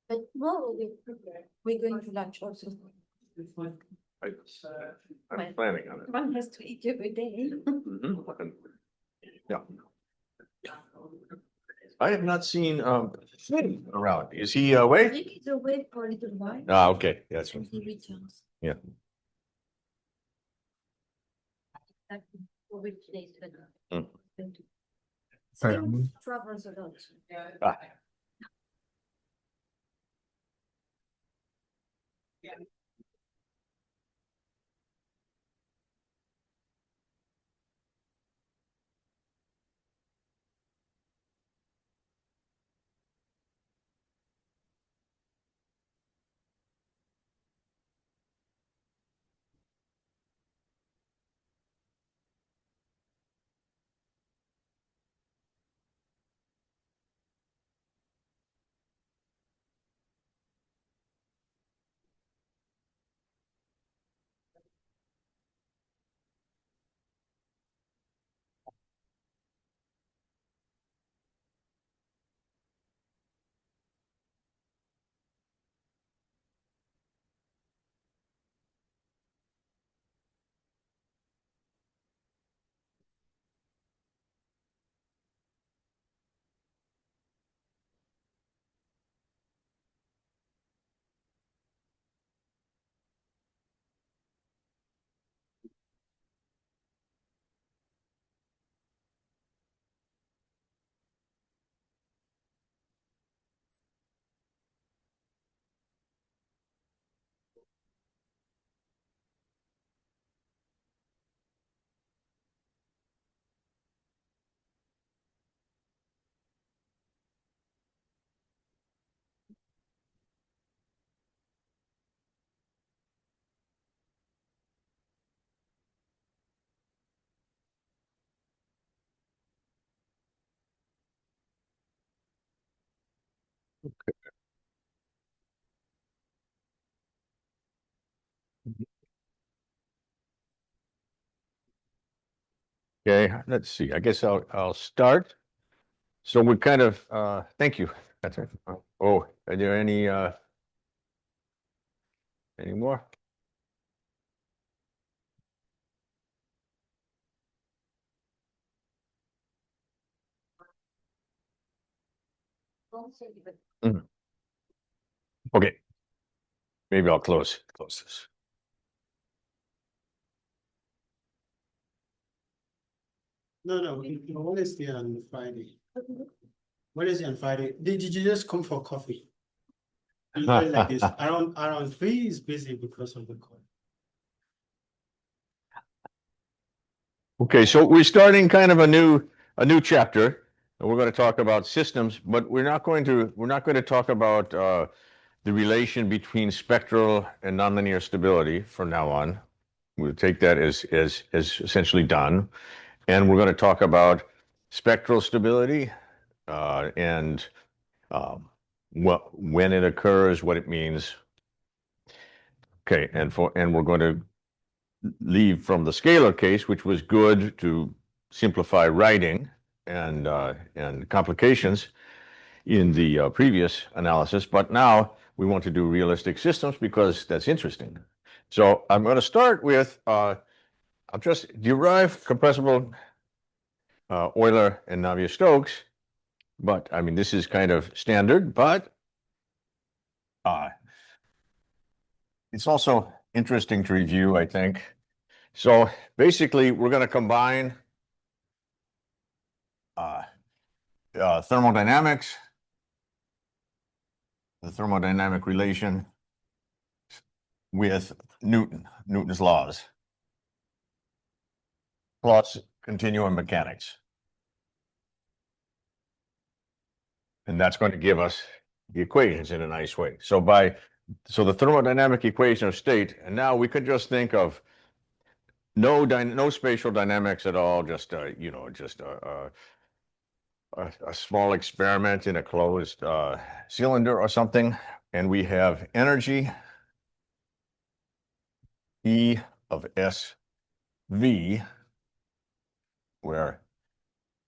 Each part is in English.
But no, we're going to lunch also. I'm planning on it. One has to eat every day. Mhm. Yeah. I have not seen Finn around. Is he I awake? think he's away for a little while. Ah, okay. That's right. He returns. Yeah. For which days, but Mm. Still travels a lot. Ah. Okay, let's see. I guess I'll start. So we kind of thank you. That's it. Oh, are there any more? Mhm. Okay, maybe I'll close this. No, you always stay on Friday. Wednesday and Friday. Did you just come for coffee? Usually like this. Around 3 is busy because of the call. Okay, so we're starting kind of a new chapter, and we're going to talk about systems, but we're not going to talk about the relation between spectral and nonlinear stability from now on. We'll take that as essentially done, and we're going to talk about spectral stability and when it occurs, what it means. Okay, and we're going to leave from the scalar case, which was good to simplify writing and complications in the previous analysis, but now we want to do realistic systems because that's interesting. So I'm going to start with I'll just derive compressible Euler and Navier-Stokes, but I mean this is kind of standard, but it's also interesting to review, I think. So basically, we're going to combine thermodynamics, the thermodynamic relation with Newton's laws, plus continuum mechanics. And that's going to give us the equations in a nice way. So the thermodynamic equation of state, and now we could just think of no spatial dynamics at all, just just a small experiment in a closed cylinder or something, and we have energy E of SV, where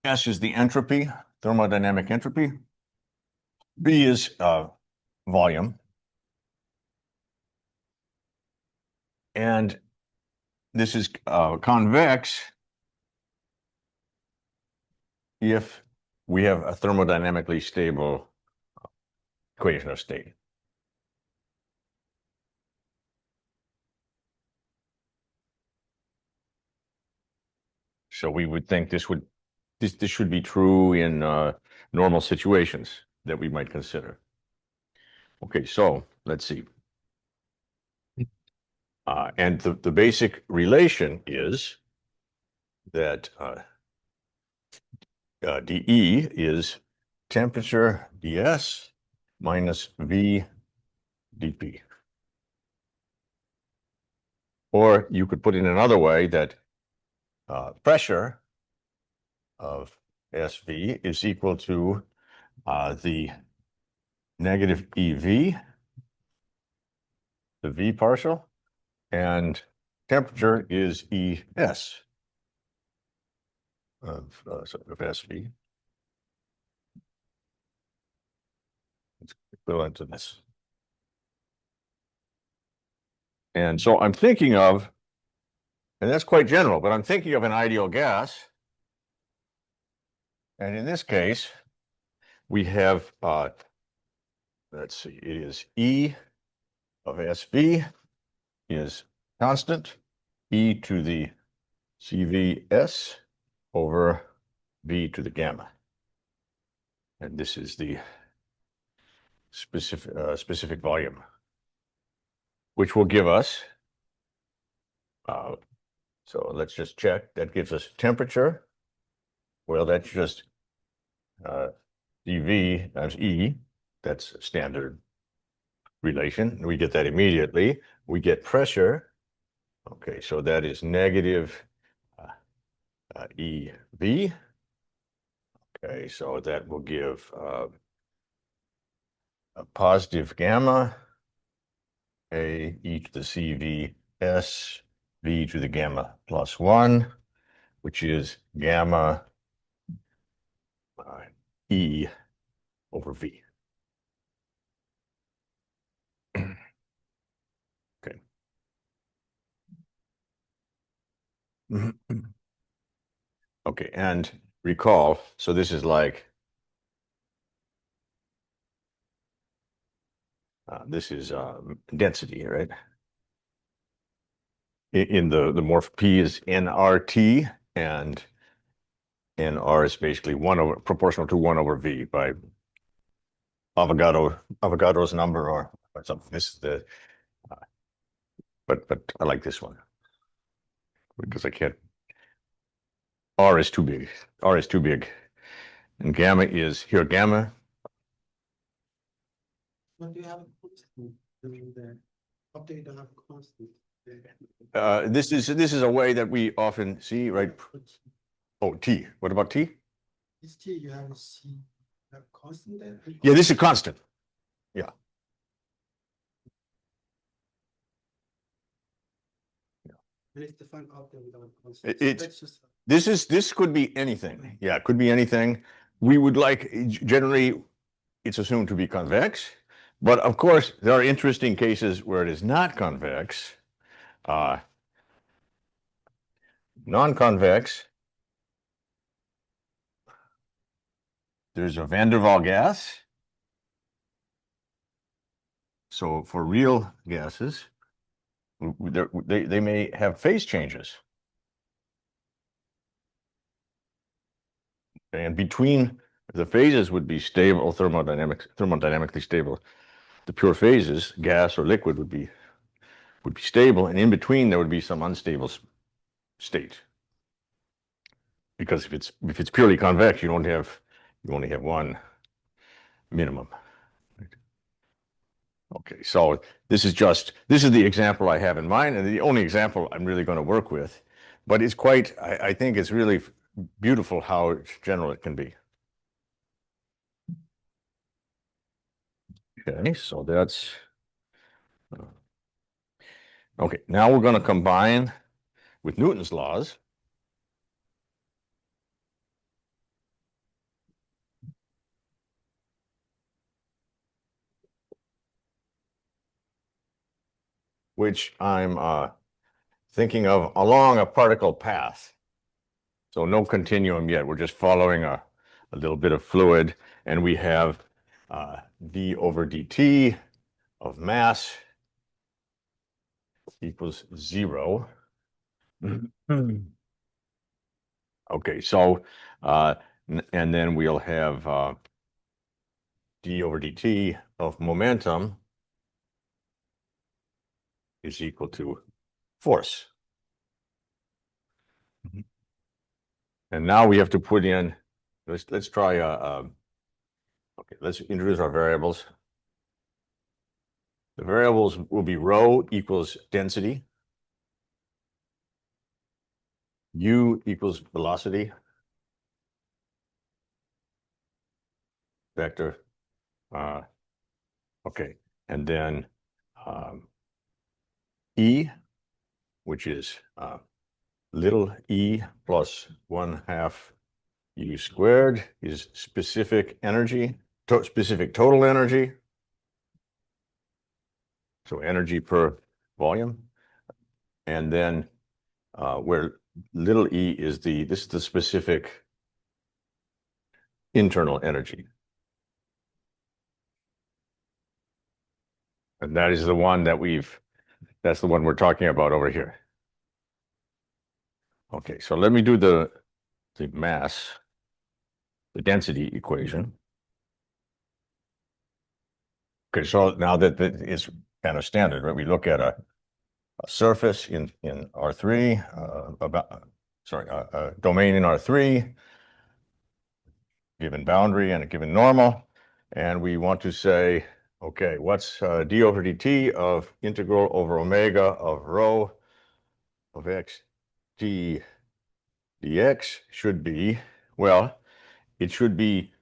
S is the entropy, thermodynamic entropy. V is volume. And this is convex if we have a thermodynamically stable equation of state. So we would think this should be true in normal situations that we might consider. Okay, so let's see. And the basic relation is that dE is temperature ds minus V dP. Or you could put it in another way that pressure of SV is equal to the negative EV, the V partial, and temperature is ES of SV. It's equivalent to this. And so I'm thinking of, and that's quite general, but I'm thinking of an ideal gas. And in this case, we have, let's see, it is E of SV is constant, E to the CVS over V to the gamma. And this is the specific volume, which will give us, so let's just check, that gives us temperature. Well, that's just dV times E, that's standard relation. We get that immediately. We get pressure. Okay, so that is negative EV. Okay, so that will give a positive gamma, A e to the CVS, V to the gamma plus 1, which is gamma E over V. Okay. Okay, and recall, so this is like, this is density, right? In the morph P is nRT, and nR is basically proportional to 1 over V by Avogadro's number or something. This is the, but I like this one because I can't. R is too big. R is too big, and gamma is here. Gamma. But do you have a constant? I mean, the update don't have a constant. This is a way that we often see, right? Oh, T. What about T? This T you have a C, have constant there? Yeah, this is a constant. Yeah. And it's defined update without a constant. It's That's just this could be anything. Yeah, it could be anything. We would like, generally, it's assumed to be convex, but of course there are interesting cases where it is not convex. Non-convex, there's a van der Waals gas. So for real gases, they may have phase changes. And between the phases would be stable, thermodynamically stable. The pure phases, gas or liquid, would be stable, and in between there would be some unstable state. Because if it's purely convex, you only have one minimum. Okay, so this is the example I have in mind, and the only example I'm really going to work with, but it's quite, I think it's really beautiful how general it can be. Okay, so that's, okay, now we're going to combine with Newton's laws. which I'm thinking of along a particle path. So no continuum yet. We're just following a little bit of fluid, and we have d over dt of mass equals 0. Okay, so and then we'll have d over dt of momentum is equal to force. And now we have to put in, let's try okay, let's introduce our variables. The variables will be rho equals density, u equals velocity, vector. Okay, and then E, which is little e plus 1/2 u squared is specific energy, specific total energy. So energy per volume. And then where little e is this is the specific internal energy. And that is the one that that's the one we're talking about over here. Okay, so let me do the mass, the density equation. Okay, so now that is kind of standard, right? We look at a surface in R3, a domain in R3, given boundary and a given normal, and we want to say, okay, what's d over dt of integral over omega of rho of x d dx should be, well, it should be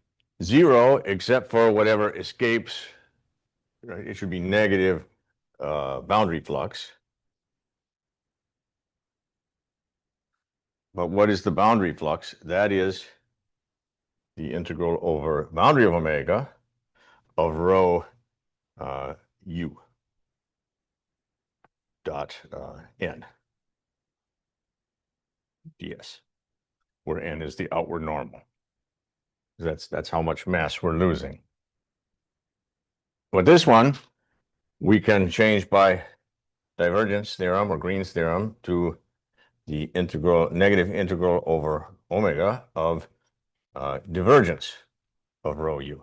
0 except for whatever escapes, right? It should be negative boundary flux. But what is the boundary flux? That is the integral over boundary of omega of rho u dot n ds, where n is the outward normal. That's how much mass we're losing. With this one, we can change by divergence theorem or Green's theorem to the negative integral over omega of divergence of rho u.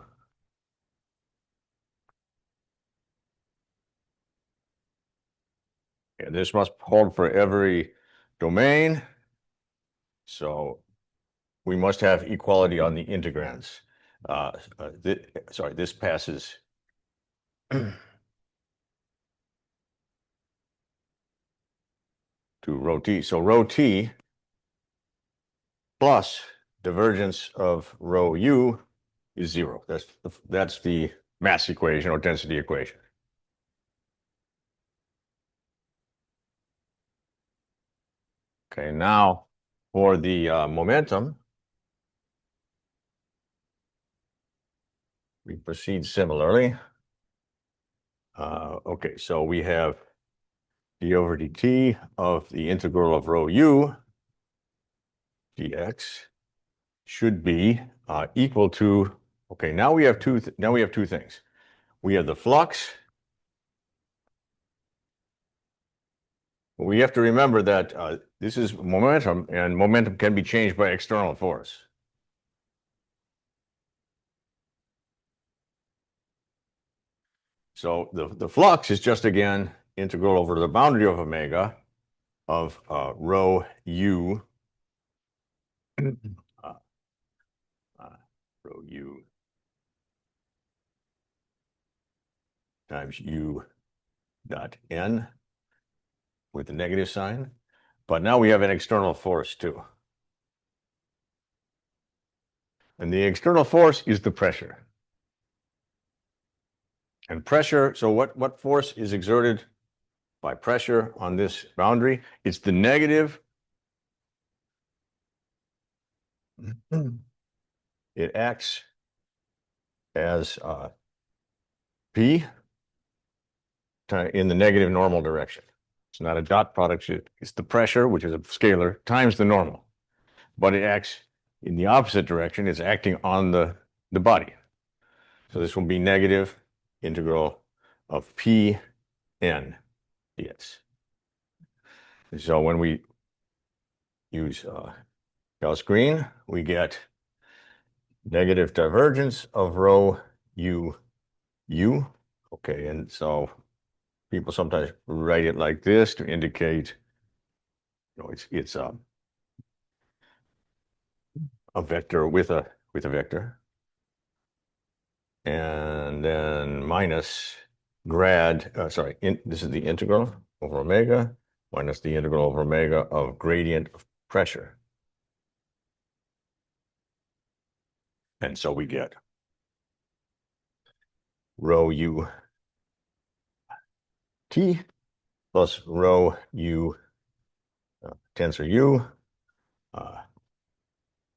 And this must hold for every domain. So we must have equality on the integrands. Sorry, this passes to rho t. So rho t plus divergence of rho u is 0. That's the mass equation or density equation. Okay, now for the momentum, we proceed similarly. Okay, so we have d over dt of the integral of rho u dx should be equal to, okay, now we have two things. We have the flux. We have to remember that this is momentum, and momentum can be changed by external force. So the flux is just, again, integral over the boundary of omega of rho u rho u times u dot n with the negative sign. But now we have an external force too. And the external force is the pressure. And pressure, so what force is exerted by pressure on this boundary? It's the negative. It acts as P in the negative normal direction. It's not a dot product. It's the pressure, which is a scalar, times the normal. But it acts in the opposite direction. It's acting on the body. So this will be negative integral of P n dx. So when we use Gauss-Green, we get negative divergence of rho u u. Okay, and so people sometimes write it like this to indicate, it's a vector with a vector, and then minus grad. This is the integral over omega minus the integral over omega of gradient of pressure, and so we get rho u t plus rho u tensor u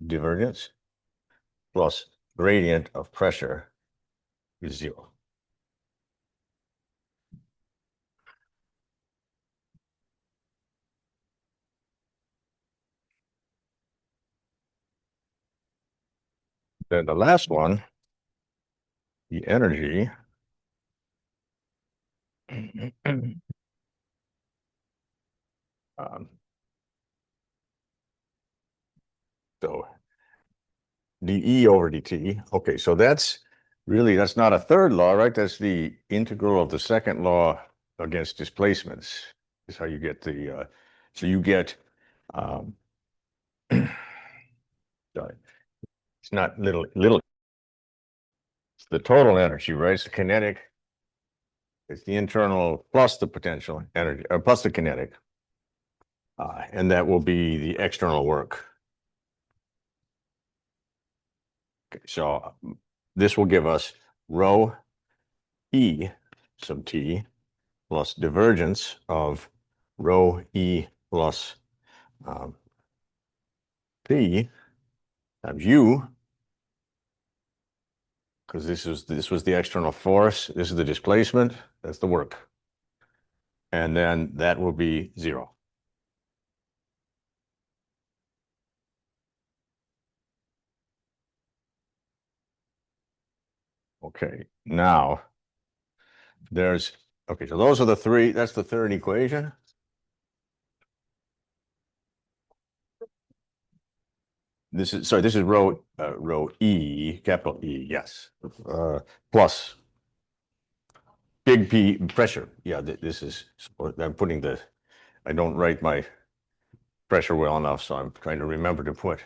divergence plus gradient of pressure is 0. Then the last one, the energy. So dE over dt. Okay, so that's not a third law, right? That's the integral of the second law against displacements. Is how you get the so you get sorry, it's not little, it's the total energy, right? It's the kinetic, it's the internal plus the potential energy, or plus the kinetic, and that will be the external work. Okay, so this will give us rho E sub t plus divergence of rho E plus P times U, because this was the external force, this is the displacement, that's the work. And then that will be 0. Okay, now okay, so those are the three, that's the third equation. This is rho E, capital E, yes, plus big P pressure. Yeah, this is, I'm putting I don't write my pressure well enough, so I'm trying to remember to put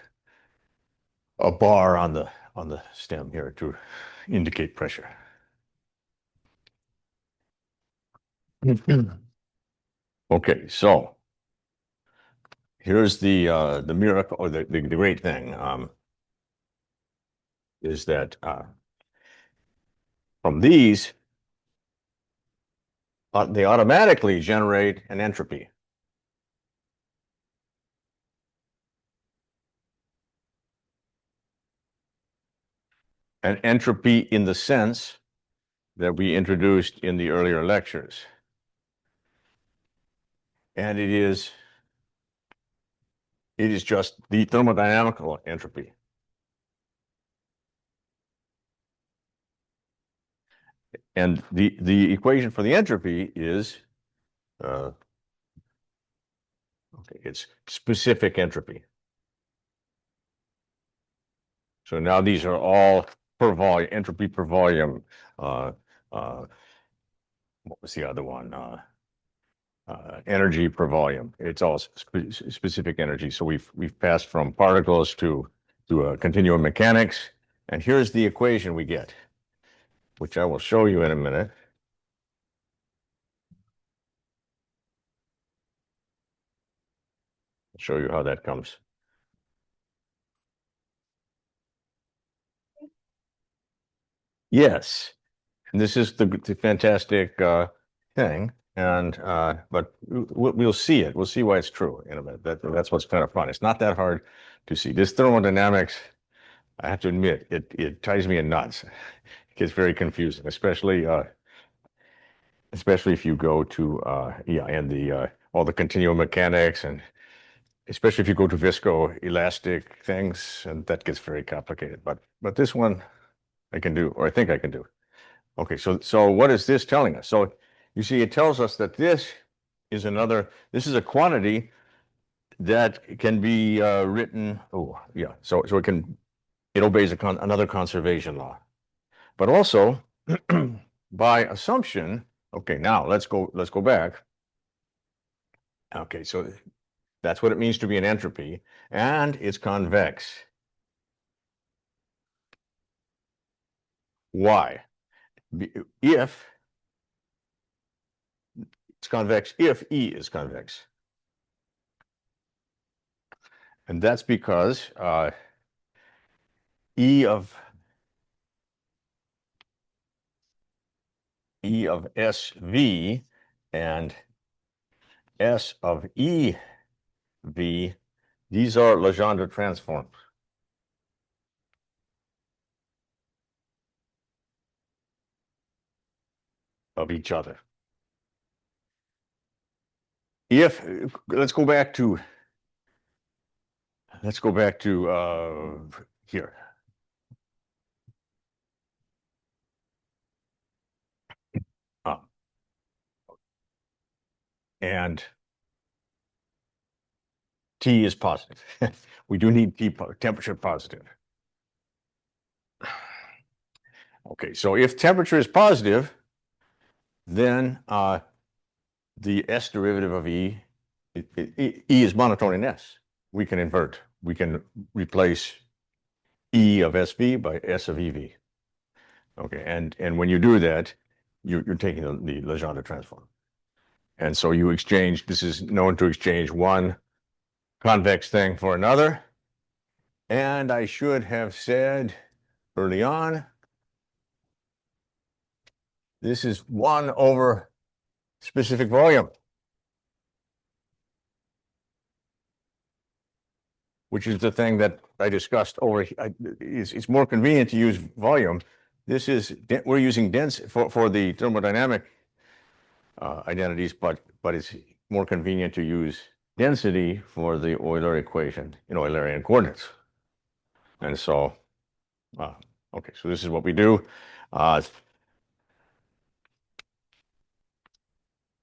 a bar on the stem here to indicate pressure. Okay, so here's the miracle, or the great thing, is that from these, they automatically generate an entropy. An entropy in the sense that we introduced in the earlier lectures. And it is just the thermodynamical entropy. And the equation for the entropy is it's specific entropy. So now these are all per volume, entropy per volume. What was the other one? Energy per volume. It's all specific energy. So we've passed from particles to continuum mechanics. And here's the equation we get, which I will show you in a minute. I'll show you how that comes. Yes, and this is the fantastic thing, and but we'll see it. We'll see why it's true in a minute. That's what's kind of fun. It's not that hard to see. This thermodynamics, I have to admit, it ties me in knots. It gets very confusing, especially especially if you go to, yeah, and all the continuum mechanics, and especially if you go to viscoelastic things, and that gets very complicated. But this one I can do, or I think I can do. Okay, so what is this telling us? So you see, it tells us that this is a quantity that can be written. Oh, yeah. So it obeys another conservation law, but also by assumption. Okay, now let's go back. Okay, so that's what it means to be an entropy, and it's convex. Why? If it's convex, if E is convex. And that's because E of SV and S of EV, these are Legendre transforms of each other. If let's go back to here. And T is positive. We do need temperature positive. Okay, so if temperature is positive, then the S derivative of E, E is monotone in S. We can invert. We can replace E of SV by S of EV. Okay, and when you do that, you're taking the Legendre transform. And so you exchange, this is known to exchange one convex thing for another. And I should have said early on, this is 1 over specific volume, which is the thing that I discussed over. It's more convenient to use volume. We're using dense for the thermodynamic identities, but it's more convenient to use density for the Euler equation in Eulerian coordinates. And so, okay, so this is what we do.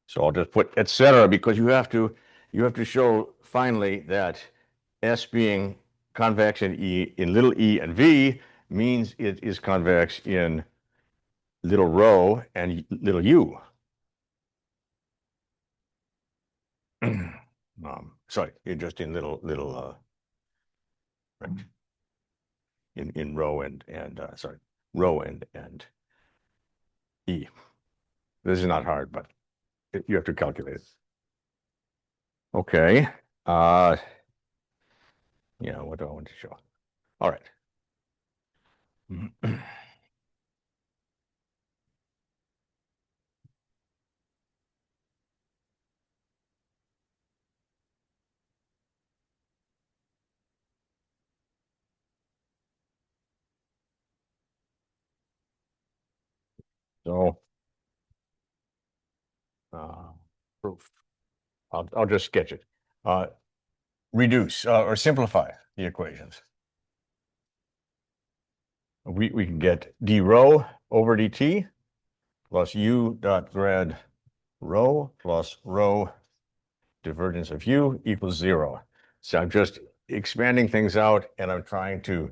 So I'll just put etc. because you have to show finally that S being convex in little e and V means it is convex in little rho and little u. Sorry, just in little right, in rho and sorry, rho and e. This is not hard, but you have to calculate it. Okay. Yeah, what do I want to show? All right. So, proof. I'll just sketch it. Reduce or simplify the equations. We can get d rho over dt plus u dot grad rho plus rho divergence of u equals 0. So I'm just expanding things out, and I'm trying to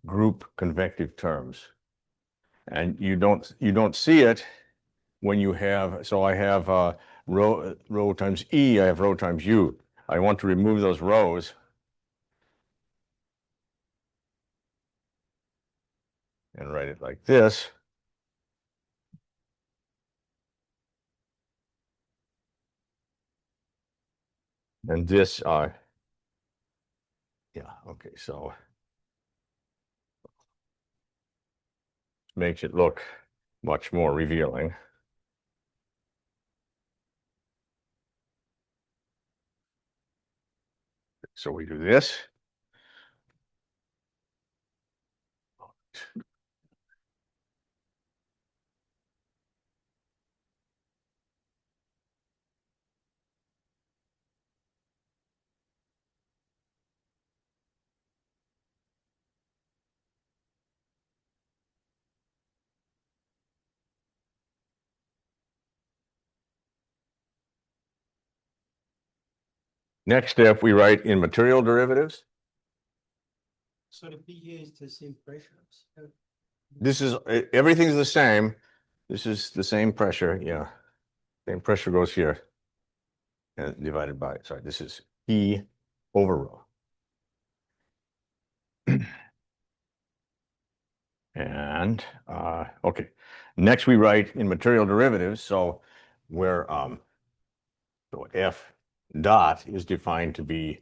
group convective terms. And you don't see it when you have, so I have rho times E, I have rho times U. I want to remove those rows and write it like this. And this, yeah, okay, so makes it look much more revealing. So we do this. Next step, we write in material derivatives. So the PA is the same pressure. This is, everything's the same. This is the same pressure, yeah. Same pressure goes here. And divided by, sorry, this is P over rho. And, okay. Next we write in material derivatives. So where, so F dot is defined to be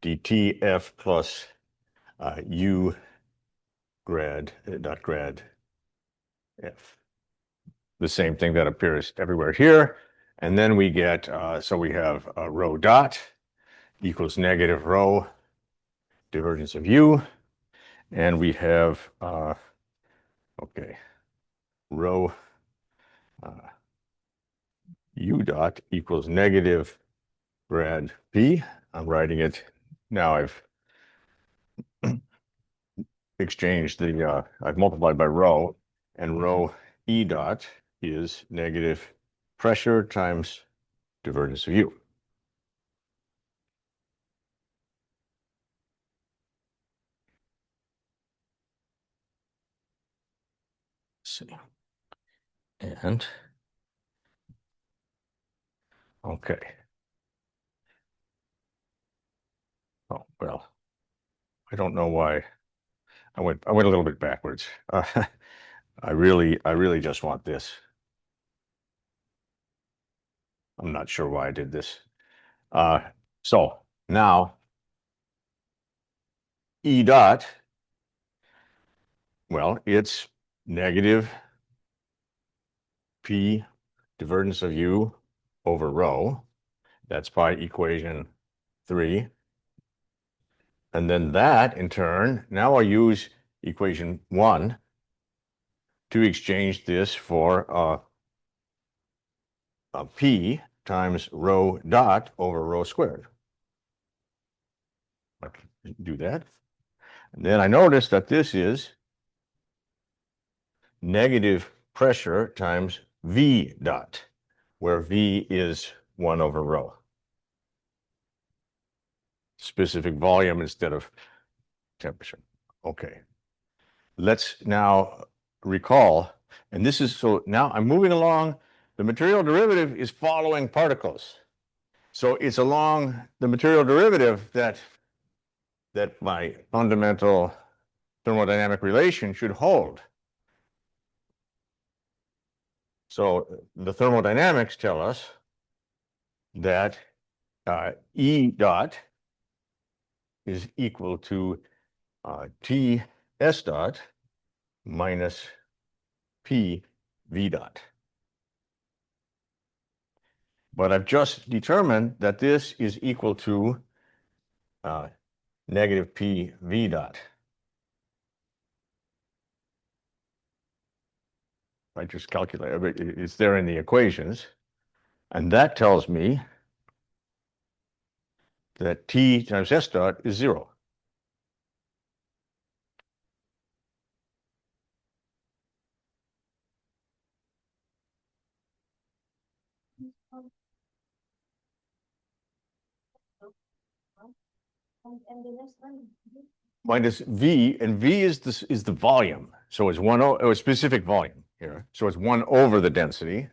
dTF plus U grad, dot grad F. The same thing that appears everywhere here. And then we get, so we have rho dot equals negative rho divergence of U. And we have, okay, rho U dot equals negative grad P. I'm writing it now. I've exchanged the, I've multiplied by rho, and rho E dot is negative pressure times divergence of U. Let's see. And, okay. Oh, well, I don't know why. I went a little bit backwards. I really just want this. I'm not sure why I did this. So now E dot, well, it's negative P divergence of U over rho. That's by equation 3. And then that, in turn, now I use equation 1 to exchange this for P times rho dot over rho squared. I can do that. And then I notice that this is negative pressure times V dot, where V is 1 over rho. Specific volume instead of temperature. Okay. Let's now recall, and this is, so now I'm moving along. The material derivative is following particles. So it's along the material derivative that my fundamental thermodynamic relation should hold. So the thermodynamics tell us that E dot is equal to T S dot minus P V dot. But I've just determined that this is equal to negative P V dot. I just calculate, it's there in the equations. And that tells me that T times S dot is 0. And the next one. Minus V, and V is the volume. So it's a specific volume here. So it's 1 over the density.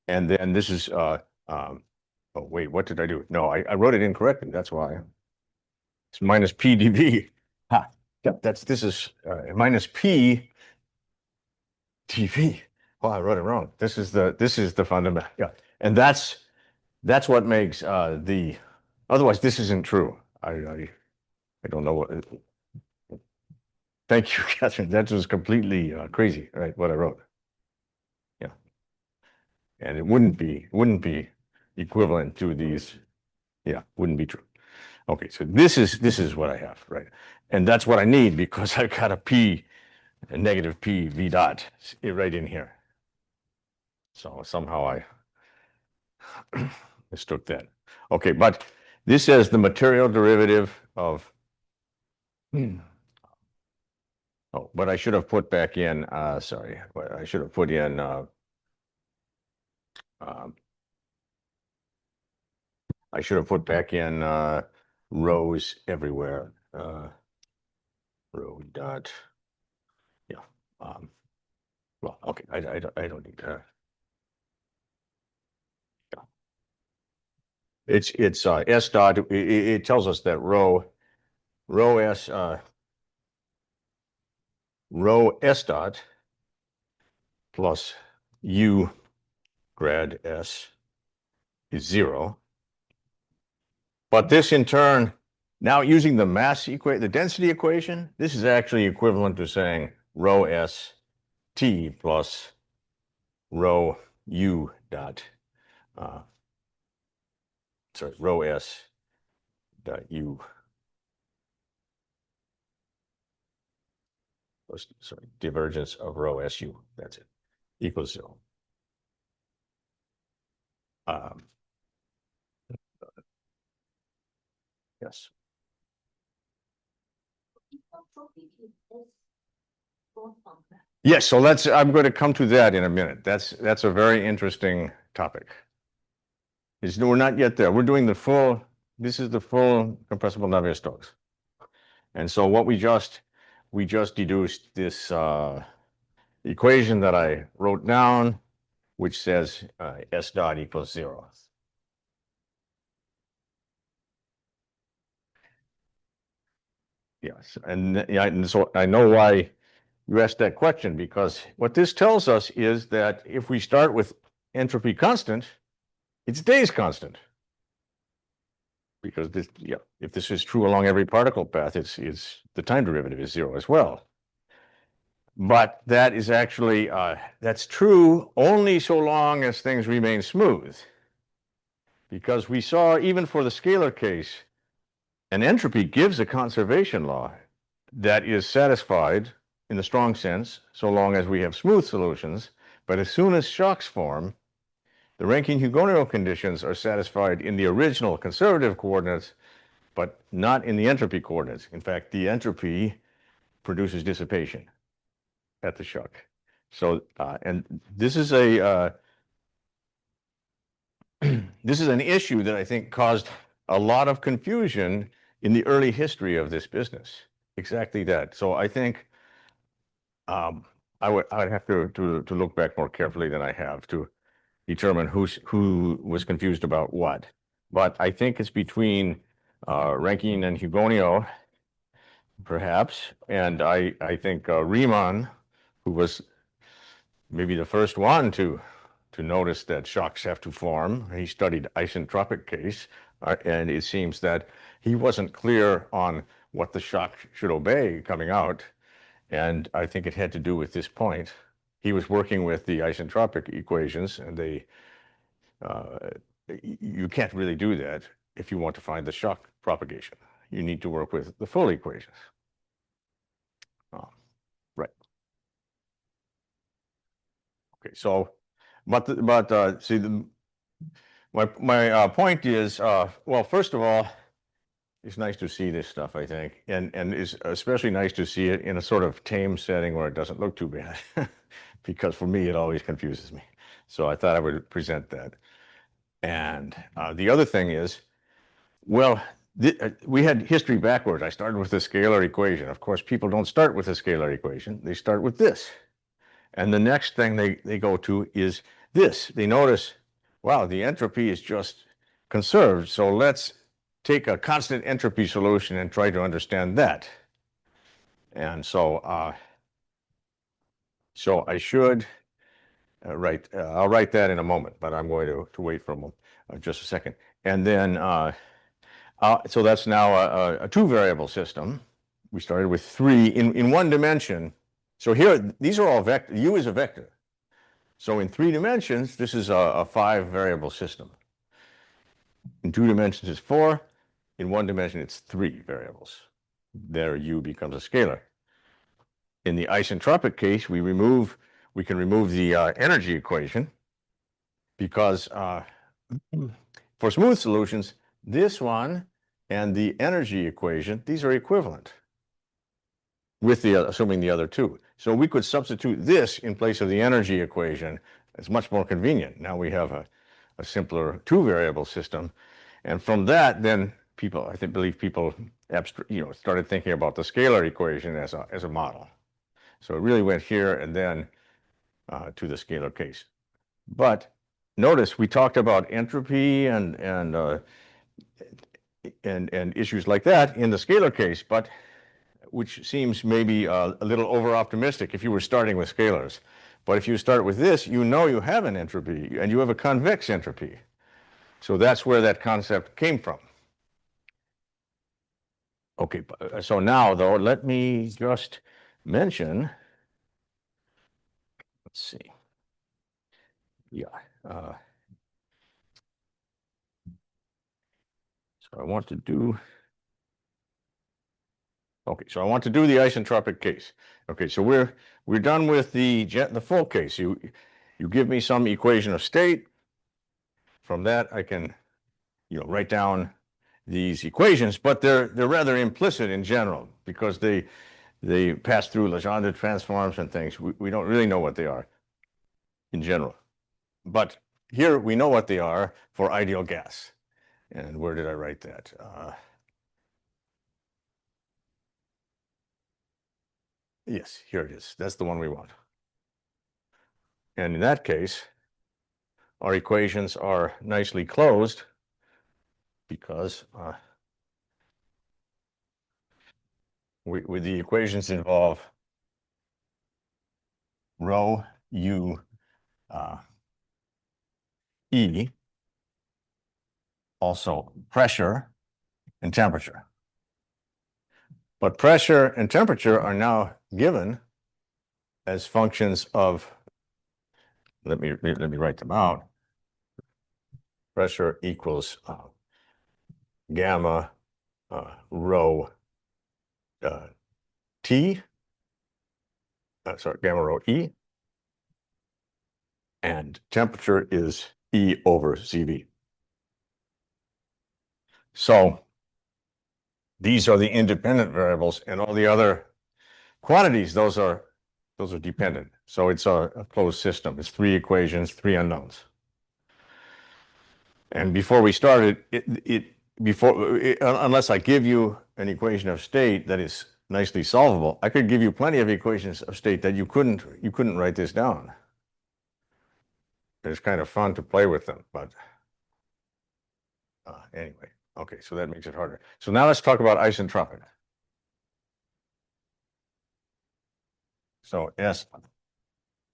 And then this is, oh wait, what did I do? No, I wrote it incorrectly. That's why. It's minus P dV. Ha, yep, this is minus P dV. Oh, I wrote it wrong. This is the fundamental. Yeah, and that's what makes otherwise this isn't true. I don't know what. Thank you, Catherine. That was completely crazy, right? What I wrote. Yeah, and it wouldn't be equivalent to these. Yeah, wouldn't be true. Okay, so this is what I have, right? And that's what I need because I've got a negative P V dot right in here. So somehow I mistook that. Okay, but this says the material derivative of, oh, but I should have put back in, sorry, I should have put in I should have put back in rows everywhere. Row dot, yeah. Well, okay, I don't need that. Yeah. It's S dot, it tells us that row S, row S dot plus U grad S is 0. But this in turn, now using the mass equation, the density equation, this is actually equivalent to saying rho S T plus rho U dot, sorry, rho S dot U. Sorry, divergence of rho SU, that's it, equals 0. Yes. Yes, so I'm going to come to that in a minute. That's a very interesting topic. We're not yet there. We're doing this is the full compressible Navier-Stokes. And so what we just deduced this equation that I wrote down, which says S dot equals 0. Yes, and so I know why you asked that question, because what this tells us is that if we start with entropy constant, it stays constant. Because this, yeah, if this is true along every particle path, it's the time derivative is 0 as well. But that is actually that's true only so long as things remain smooth. Because we saw even for the scalar case, an entropy gives a conservation law that is satisfied in the strong sense so long as we have smooth solutions. But as soon as shocks form, the Rankine-Hugoniot conditions are satisfied in the original conservative coordinates, but not in the entropy coordinates. In fact, the entropy produces dissipation at the shock. So, and this is this is an issue that I think caused a lot of confusion in the early history of this business. Exactly that. So I think I would have to look back more carefully than I have to determine who was confused about what. But I think it's between Rankine and Hugoniot, perhaps, and I think Riemann, who was maybe the first one to notice that shocks have to form. He studied isentropic case, and it seems that he wasn't clear on what the shock should obey coming out, and I think it had to do with this point. He was working with the isentropic equations, and you can't really do that if you want to find the shock propagation. You need to work with the full equations. Right. Okay, so, see, my point is, well, first of all, it's nice to see this stuff, I think, and it's especially nice to see it in a sort of tame setting where it doesn't look too bad, because for me, it always confuses me. So I thought I would present that. And the other thing is, well, we had history backwards. I started with the scalar equation. Of course, people don't start with the scalar equation. They start with this. And the next thing they go to is this. They notice, wow, the entropy is just conserved. So let's take a constant entropy solution and try to understand that. And so, I should write, I'll write that in a moment, but I'm going to wait for just a second. And then, so that's now a two-variable system. We started with 3 in one dimension. So here, these are all vector. U is a vector. So in 3 dimensions, this is a 5-variable system. In 2 dimensions, it's 4. In 1 dimension, it's 3 variables. There, U becomes a scalar. In the isentropic case, we can remove the energy equation, because for smooth solutions, this one and the energy equation, these are equivalent, with assuming the other 2. So we could substitute this in place of the energy equation. It's much more convenient. Now we have a simpler 2-variable system. And from that, then believe people started thinking about the scalar equation as a model. So it really went here and then to the scalar case. But notice we talked about entropy and issues like that in the scalar case, but which seems maybe a little over optimistic if you were starting with scalars. But if you start with this, you know you have an entropy and you have a convex entropy. So that's where that concept came from. Okay, so now though, let me just mention, let's see. Yeah. So I want to do, okay, so I want to do the isentropic case. Okay, so we're done with the full case. You give me some equation of state. From that, I can, write down these equations, but they're rather implicit in general because they pass through Legendre transforms and things. We don't really know what they are in general. But here we know what they are for ideal gas. And where did I write that? Yes, here it is. That's the one we want. And in that case, our equations are nicely closed because the equations involve rho u E, also pressure and temperature. But pressure and temperature are now given as functions of, let me write them out. Pressure equals gamma rho T, gamma rho E, and temperature is E over CV. So these are the independent variables, and all the other quantities, those are dependent. So it's a closed system. It's 3 equations, 3 unknowns. And before we started, unless I give you an equation of state that is nicely solvable, I could give you plenty of equations of state that you couldn't write this down. It's kind of fun to play with them, but anyway, okay, so that makes it harder. So now let's talk about isentropic. So S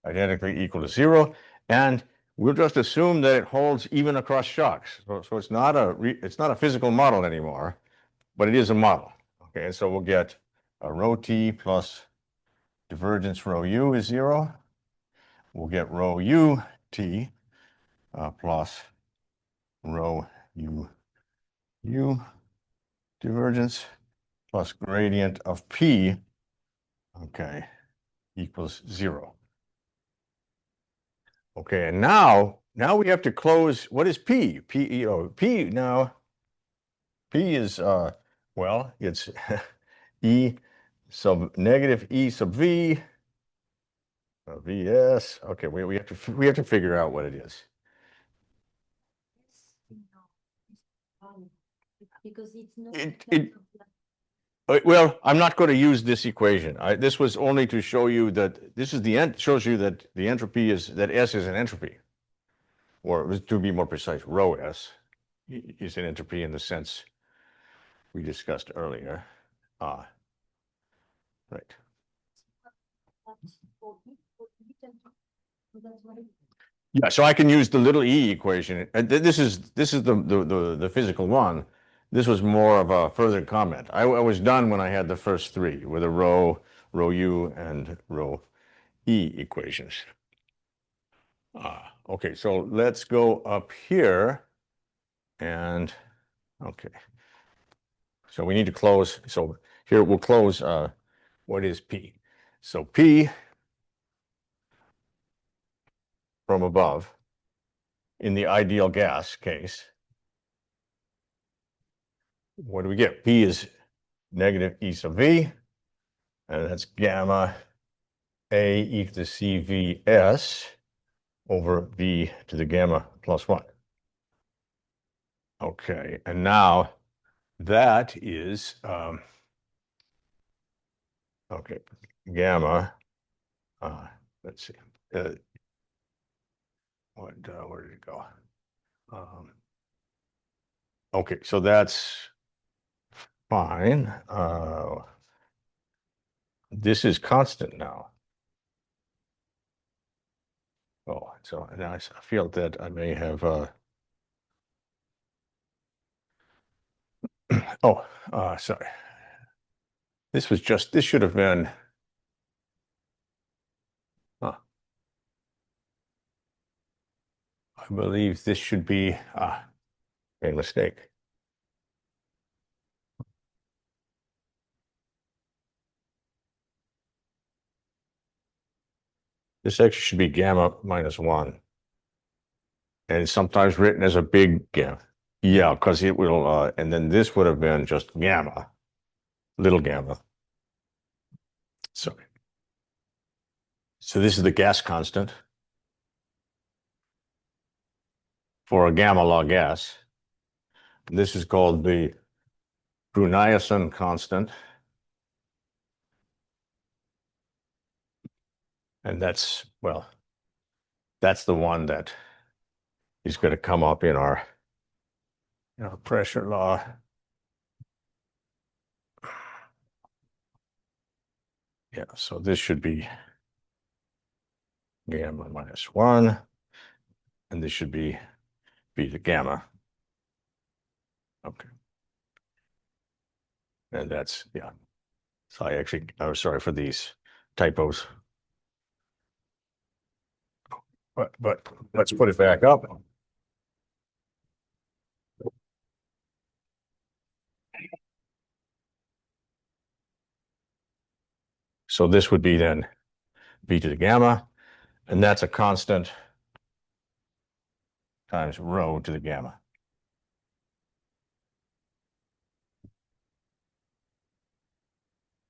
identically equal to 0, and we'll just assume that it holds even across shocks. So it's not a physical model anymore, but it is a model. Okay, and so we'll get a rho T plus divergence rho U is 0. We'll get rho U T plus rho U divergence plus gradient of P, okay, equals 0. Okay, and now we have to close. What is P? P now, P is, well, it's E sub negative E sub V, Vs. Okay, we have to figure out what it is. Because it's not. Well, I'm not going to use this equation. This was only to show you that this is the end. Shows you that the entropy is that S is an entropy, or to be more precise, rho S is an entropy in the sense we discussed earlier. Right. Yeah, so I can use the little e equation. This is the physical one. This was more of a further comment. I was done when I had the first 3 with a rho U, and rho E equations. Okay, so let's go up here, and okay. So we need to close. So here we'll close. What is P? So P from above in the ideal gas case. What do we get? P is negative E sub V, and that's gamma A equal to CVS over V to the gamma plus 1. Okay, and now that is okay, gamma. Let's see. Where did it go? Okay, so that's fine. This is constant now. Oh, so now I feel that I may have oh, sorry. This should have been I believe this should be made a mistake. This actually should be gamma minus 1. And it's sometimes written as a big gamma. Yeah, because it will, and then this would have been just gamma, little gamma. Sorry. So this is the gas constant for a gamma log gas. This is called the Brun-Nielsen constant. And that's, well, that's the one that is going to come up in our pressure law. Yeah, so this should be gamma minus 1, and this should be the gamma. Okay. And that's, yeah. So I was sorry for these typos. But let's put it back up. So this would be then v to the gamma, and that's a constant times rho to the gamma.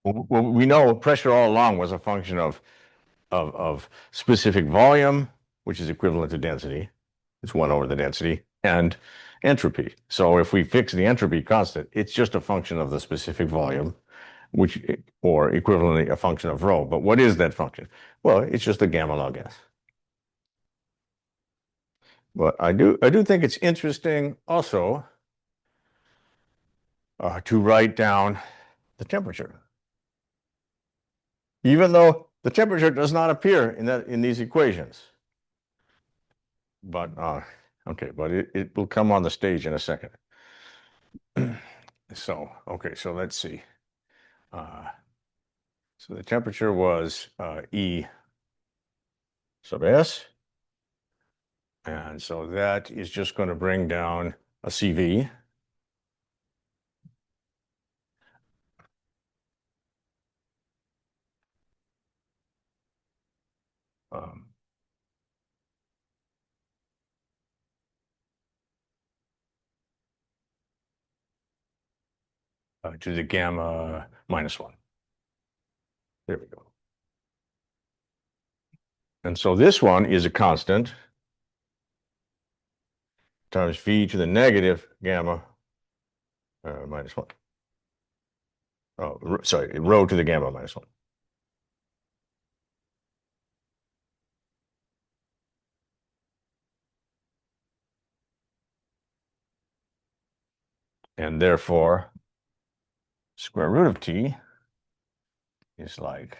Well, we know pressure all along was a function of specific volume, which is equivalent to density. It's 1 over the density, and entropy. So if we fix the entropy constant, it's just a function of the specific volume, which, or equivalently a function of rho. But what is that function? Well, it's just a gamma log S. But I do think it's interesting also to write down the temperature, even though the temperature does not appear in these equations. But okay, but it will come on the stage in a second. So okay, so let's see. So the temperature was E sub S, and so that is just going to bring down a CV. Um, to the gamma minus 1. There we go. And so this one is a constant times v to the negative gamma minus 1. Oh, sorry, rho to the gamma minus 1. And therefore, square root of t is like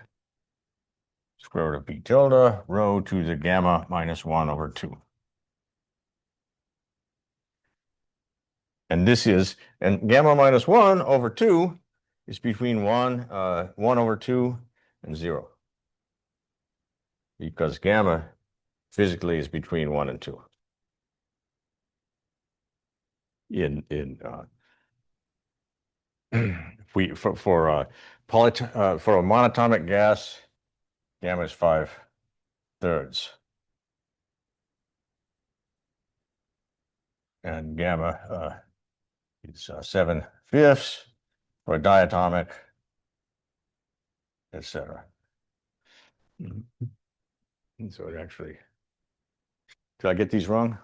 square root of b tilde rho to the gamma minus 1 over 2. And this is, and gamma minus 1 over 2 is between 1 over 2 and 0. Because gamma physically is between 1 and 2. If we for a monatomic gas, gamma is 5/3, and gamma is 7/5 for a diatomic, etc. And so it actually, did I get these wrong?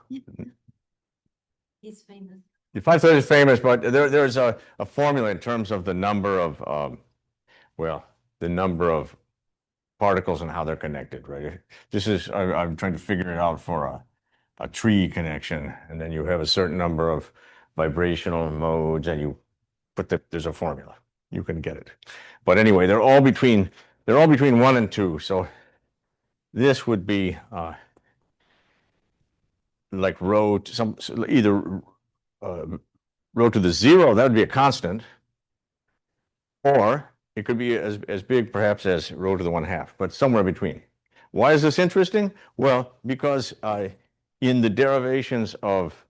He's famous. The 5/3 is famous, but there's a formula in terms of the number of, well, the number of particles and how they're connected, right? This is, I'm trying to figure it out for a tree connection, and then you have a certain number of vibrational modes, and you put there's a formula. You can get it. But anyway, they're all between 1 and 2. So this would be like rho to either rho to the 0, that would be a constant, or it could be as big perhaps as rho to the 1/2, but somewhere between. Why is this interesting? Well, because in the derivations of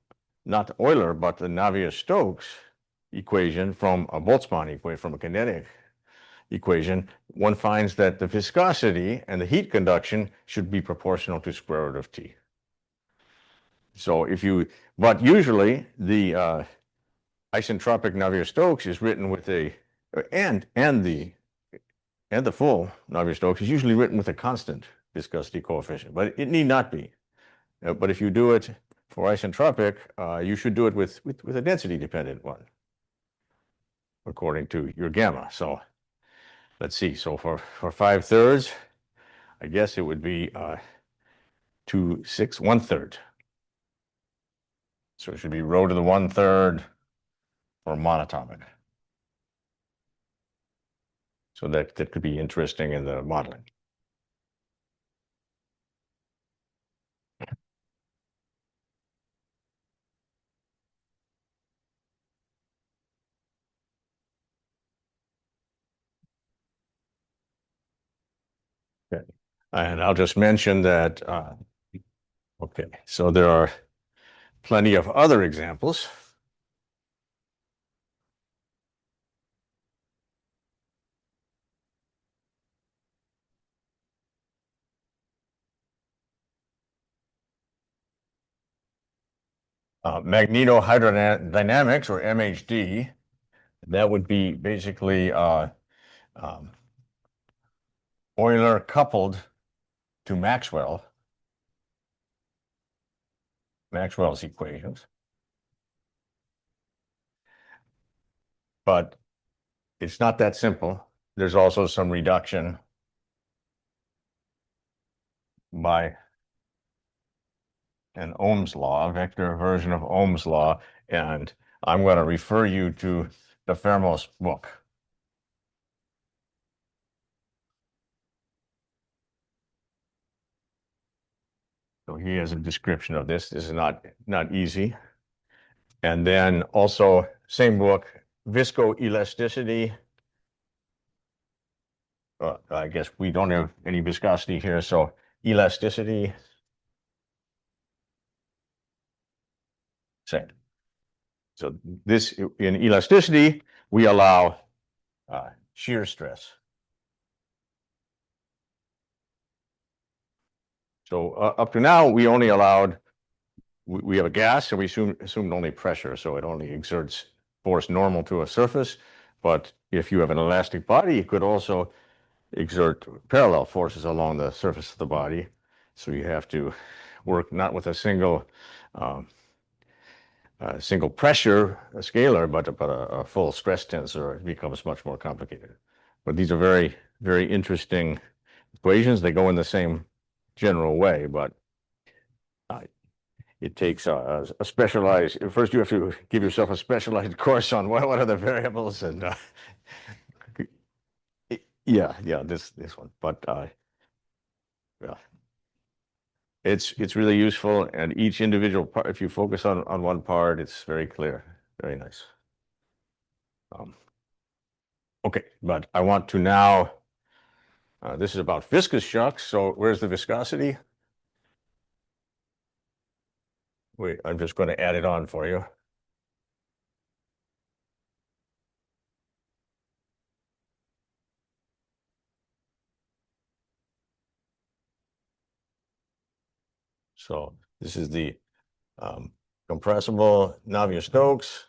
not Euler, but the Navier-Stokes equation from a Boltzmann equation, from a kinetic equation, one finds that the viscosity and the heat conduction should be proportional to square root of T. So but usually the isentropic Navier-Stokes is written with and the full Navier-Stokes is usually written with a constant viscosity coefficient, but it need not be. But if you do it for isentropic, you should do it with a density dependent one, according to your gamma. So let's see. So for 5/3, I guess it would be 2, 6, 1/3. So it should be rho to the 1/3 for monatomic. So that could be interesting in the modeling. Okay. And I'll just mention that, okay, so there are plenty of other examples. Magnetohydrodynamics, or MHD, that would be basically Euler coupled to Maxwell's equations. But it's not that simple. There's also some reduction by an Ohm's law, a vector version of Ohm's law, and I'm going to refer you to the Fermos book. So he has a description of this. This is not easy. And then also, same book, viscoelasticity. I guess we don't have any viscosity here, so elasticity. Same. So this, in elasticity, we allow shear stress. So up to now, we only allowed, we have a gas, and we assumed only pressure, so it only exerts force normal to a surface. But if you have an elastic body, it could also exert parallel forces along the surface of the body. So you have to work not with a single pressure, a scalar, but a full stress tensor. It becomes much more complicated. But these are very, very interesting equations. They go in the same general way, but it takes a specialized, first you have to give yourself a specialized course on what are the variables, and yeah, this one. But yeah, it's really useful, and each individual part, if you focus on one part, it's very clear, very nice. Okay, but I want to now, this is about viscous shocks. So where's the viscosity? Wait, I'm just going to add it on for you. So this is the compressible Navier-Stokes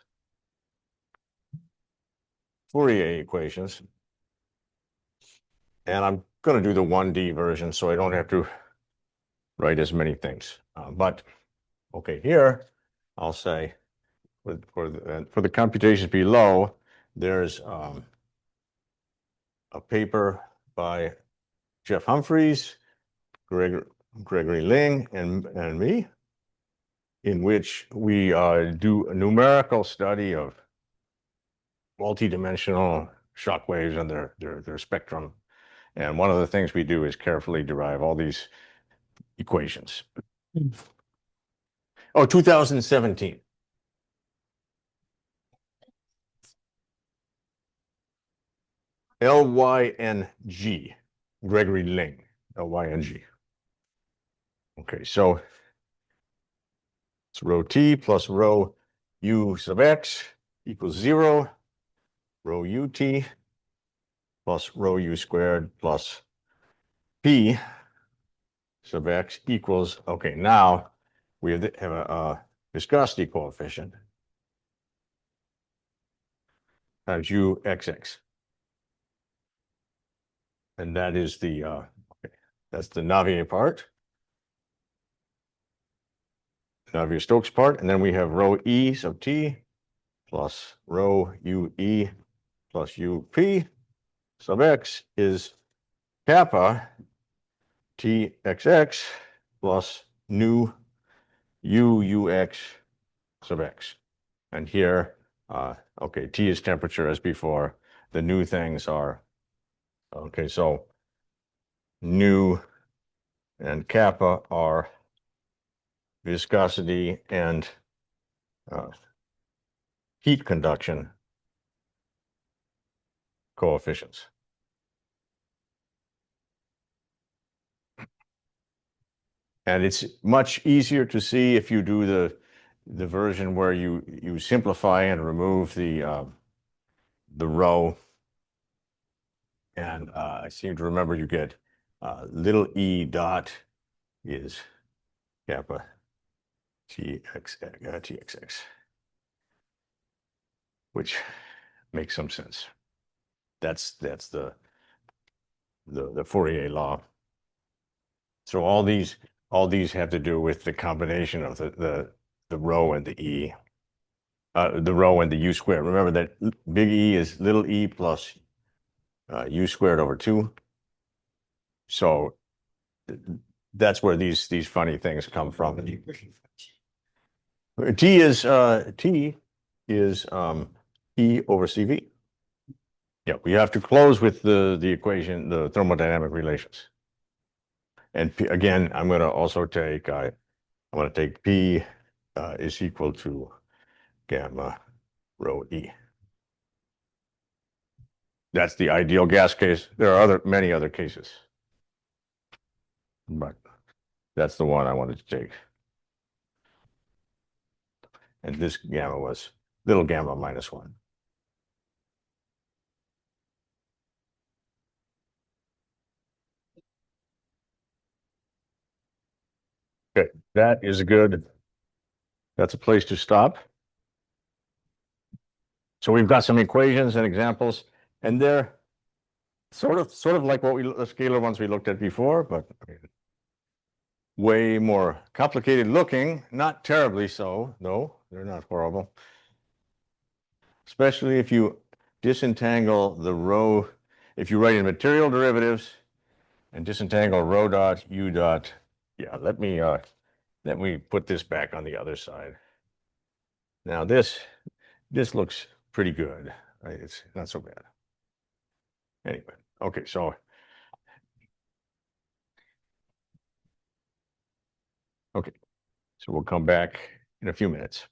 Fourier equations. And I'm going to do the 1D version, so I don't have to write as many things. But okay, here I'll say for the computations below, there's a paper by Jeff Humphreys, Gregory Ling, and me, in which we do a numerical study of multidimensional shock waves and their spectrum. And one of the things we do is carefully derive all these equations. Oh, 2017. LYNG, Gregory Ling, LYNG. Okay, so it's rho t plus rho u sub x equals 0, rho ut plus rho u squared plus p sub x equals, okay, now we have a viscosity coefficient times uxx. And that is okay, that's the Navier part, Navier-Stokes part. And then we have rho e sub t plus rho ue plus up sub x is kappa txx plus nu ux sub x. And here, okay, T is temperature as before. The new things are, okay, so nu and kappa are viscosity and heat conduction coefficients. And it's much easier to see if you do the version where you simplify and remove the rho. And I seem to remember you get little e dot is kappa txx, which makes some sense. That's the Fourier law. So all these have to do with the combination of the rho and the e, the rho and the u squared. Remember that big E is little e plus u squared over 2. So that's where these funny things come from. T is E over CV. Yeah, we have to close with the equation, the thermodynamic relations. And P, again, I'm going to also take I'm going to take P is equal to gamma rho E. That's the ideal gas case. There are many other cases, but that's the one I wanted to take. And this gamma was little gamma minus 1. Okay, that's a place to stop. So we've got some equations and examples, and they're sort of like the scalar ones we looked at before, but way more complicated looking, not terribly so, no, they're not horrible. Especially if you disentangle the rho, if you write in material derivatives and disentangle rho dot u dot. Yeah, let me put this back on the other side. Now this looks pretty good, right? It's not so bad. Anyway, okay, so okay, so we'll come back in a few minutes.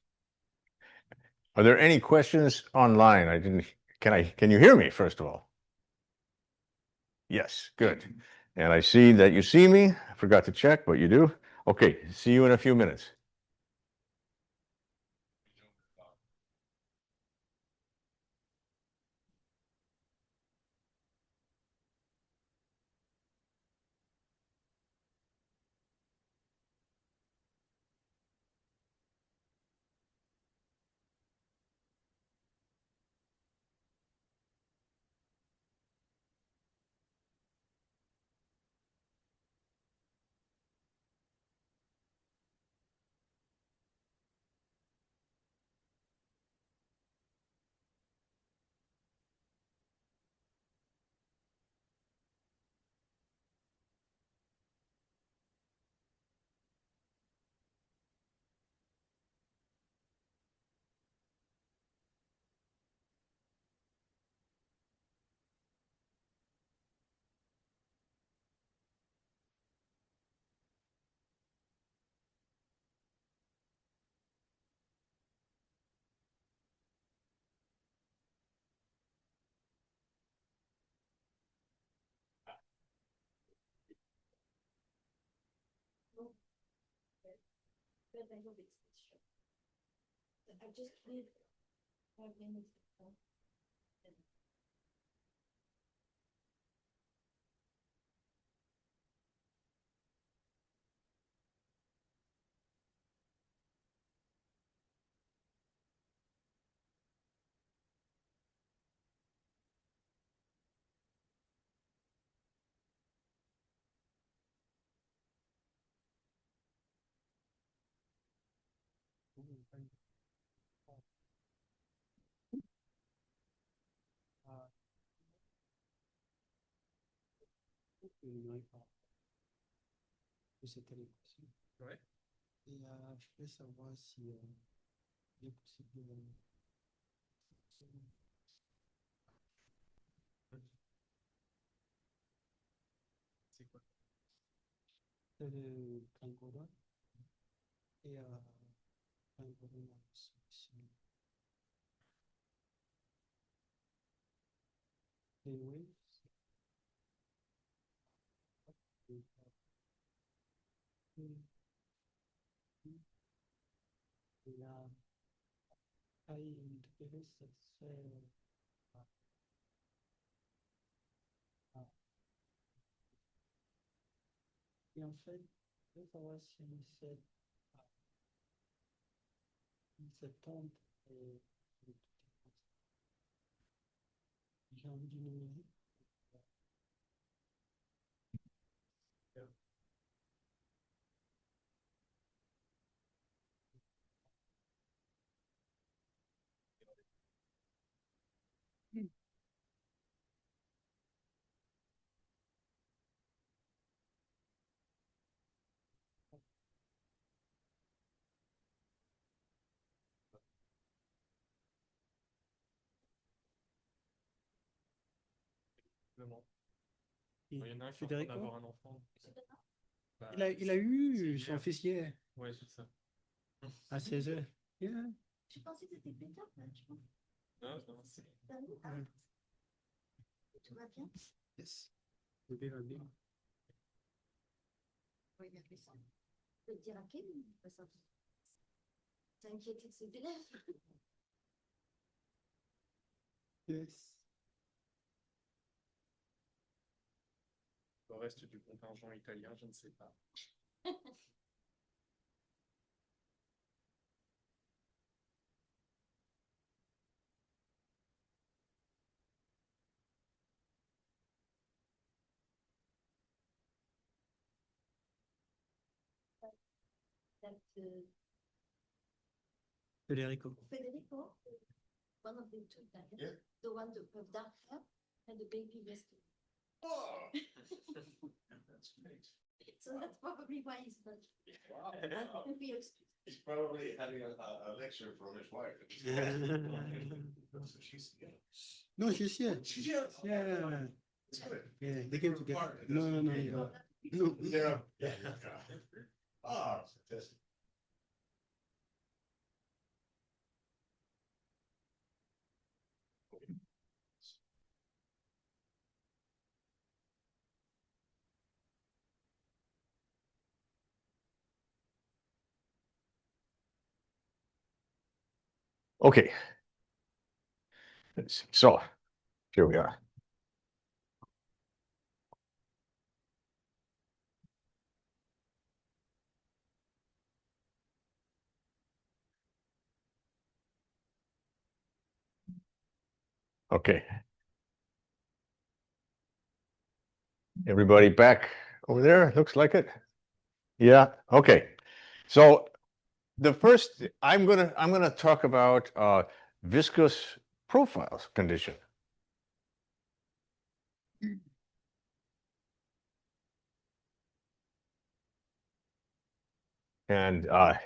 Are there any questions online? Can you hear me, first of all? Yes, good. And I see that you see me. I forgot to check, but you do. Okay, see you in a few minutes. But I hope it's short. I just need 5 minutes. De cette élection. Ouais. Et je voulais savoir si il est possible de... C'est quoi? C'est le pangolin et pangolin en solution. Les waves. Et là, il devait se faire... Et en fait, je veux savoir si cette pompe est j'ai envie du numérique. Vraiment. Et Il y en a un qui est en train Federico, d'avoir un enfant. Bah, il a eu c'est son hier. fils hier Ouais, c'est ça. à 16h. Yeah. Tu pensais que c'était pétard, là, tu vois? Non, non, c'est... Ouais. Tout va bien? Yes. Bébé va bien. Oui, il a fait ça. Je peux te dire à quel pas ça. T'es inquiété de ses élèves? Yes. Le reste du contingent italien, je ne sais pas. That Federico. Federico, one of the two Italians, Yeah. the one with dark hair, had a baby yesterday. Oh! That's great. So that's probably why he's not. Wow. Maybe excuse. He's probably having a lecture from his wife. So she's, No, she's here. she's here. Yeah. It's good. Yeah, they came together. Partner, No, no, no, doesn't no. he? No. They're, yeah. Ah, fantastic. Okay. Let's see. So here we are. Okay. Everybody back over there? Looks like it. Yeah. Okay. So the first, I'm gonna talk about viscous profiles condition. And I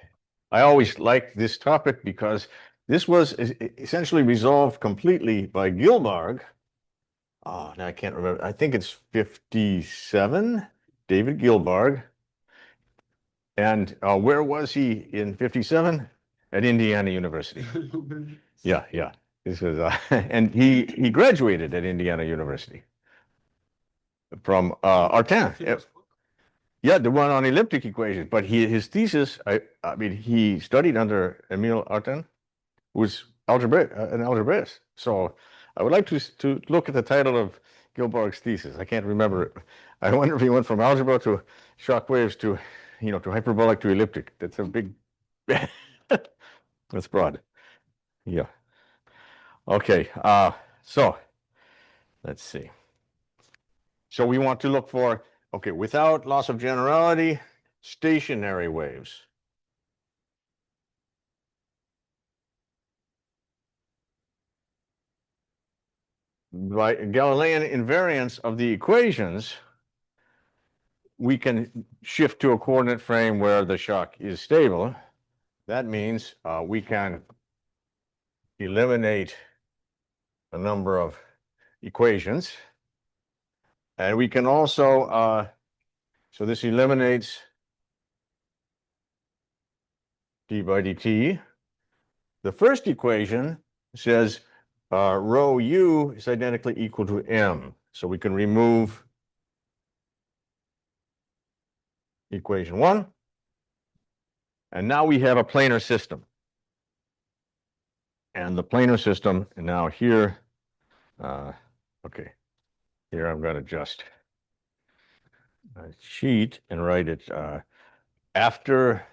always like this topic because this was essentially resolved completely by Gilbard. Now I can't remember. I think it's 57, David Gilbard. And where was he in 57? At Indiana University. Yeah, yeah. This was, and he graduated at Indiana University from Artin. Yeah, the one on elliptic equations. But his thesis, I mean, he studied under Emil Artin, who's an algebraist. So I would like to look at the title of Gilborg's thesis. I can't remember it. I wonder if he went from algebra to shock waves to, to hyperbolic to elliptic. That's a big, that's broad. Yeah. Okay. So let's see. So we want to look for, okay, without loss of generality, stationary waves. By Galilean invariance of the equations, we can shift to a coordinate frame where the shock is stable. That means we can eliminate a number of equations. And we can also, so this eliminates d by dt. The first equation says rho u is identically equal to m. So we can remove equation 1. And now we have a planar system. And the planar system, and now here, okay, here I'm going to just sheet and write it after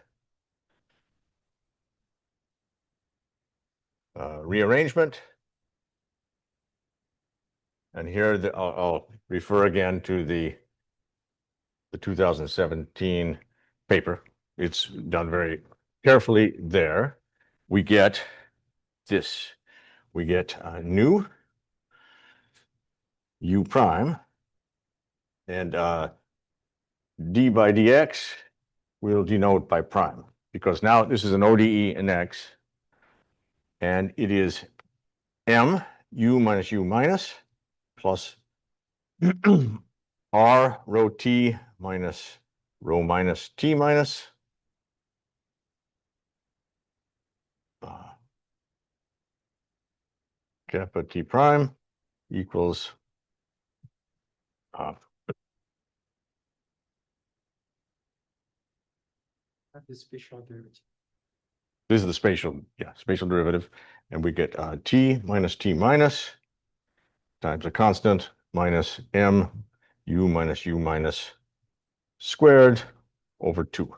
rearrangement. And here I'll refer again to the 2017 paper. It's done very carefully there. We get this. We get nu u prime, and d by dx we'll denote by prime, because now this is an ODE in x, and it is m u minus plus r rho t minus rho minus t minus kappa t prime equals That is spatial derivative. this is the spatial derivative, and we get t minus times a constant minus m u minus squared over 2.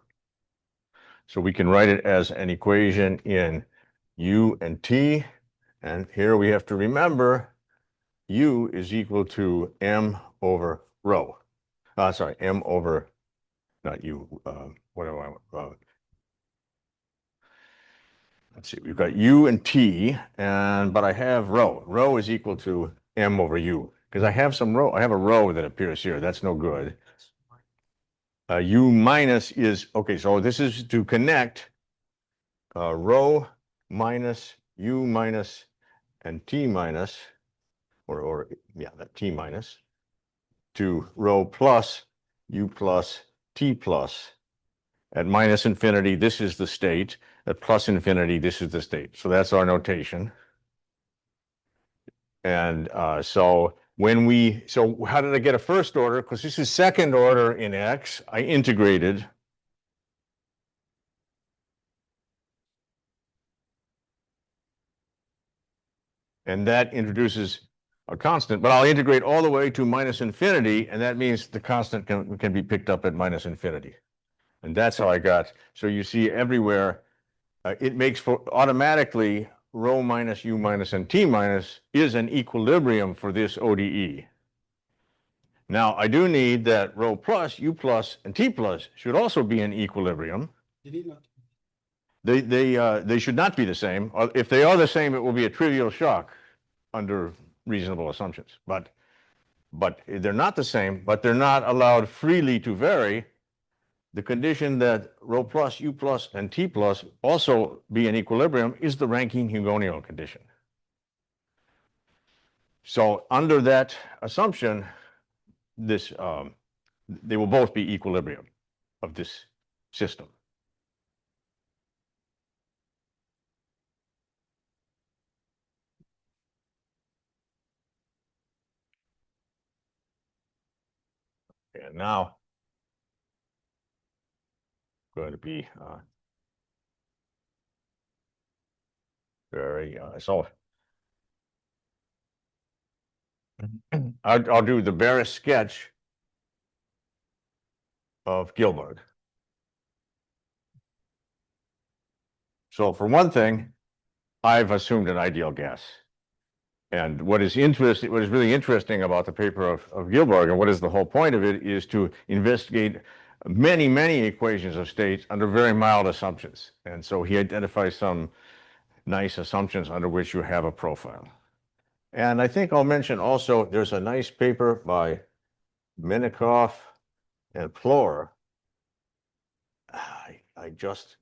So we can write it as an equation in u and t, and here we have to remember u is equal to m over rho. Sorry, m over, not u, what do I want? Let's see, we've got u and t, but I have rho. Rho is equal to m over u, because I have some rho. I have a rho that appears here. That's no good. U minus is, okay, so this is to connect rho minus u minus and t minus, or yeah, that t minus, to rho plus u plus t plus. At minus infinity, this is the state. At plus infinity, this is the state. So that's our notation. And so how did I get a first order? Because this is second order in x. I integrated. And that introduces a constant, but I'll integrate all the way to minus infinity, and that means the constant can be picked up at minus infinity. And that's how I got. So you see everywhere, it makes for automatically rho minus u minus and t minus is an equilibrium for this ODE. Now I do need that rho plus, u plus, and t plus should also be in equilibrium. Did it not? They should not be the same. If they are the same, it will be a trivial shock under reasonable assumptions. But they're not the same, but they're not allowed freely to vary. The condition that rho plus, u plus, and t plus also be in equilibrium is the Rankine-Hugoniot condition. So under that assumption, they will both be equilibrium of this system. And now going to be very so. I'll do the barest sketch of Gilbert. So for one thing, I've assumed an ideal gas. And what is really interesting about the paper of Gilbert, and what is the whole point of it, is to investigate many, many equations of states under very mild assumptions. And so he identifies some nice assumptions under which you have a profile. And I think I'll mention also, there's a nice paper by Minikoff and Plor, I just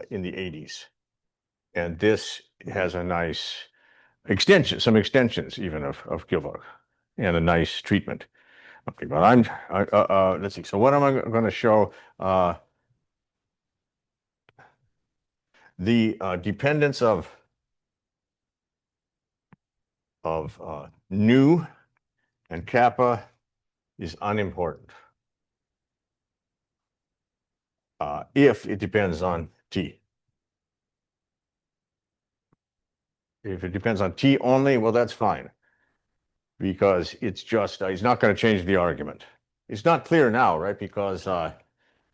in the 80s. And this has a nice extension, some extensions even of Gilbert, and a nice treatment. Okay, but let's see. So what am I going to show? The dependence of nu and kappa is unimportant if it depends on t. If it depends on t only, well, that's fine, because it's just it's not going to change the argument. It's not clear now, right? Because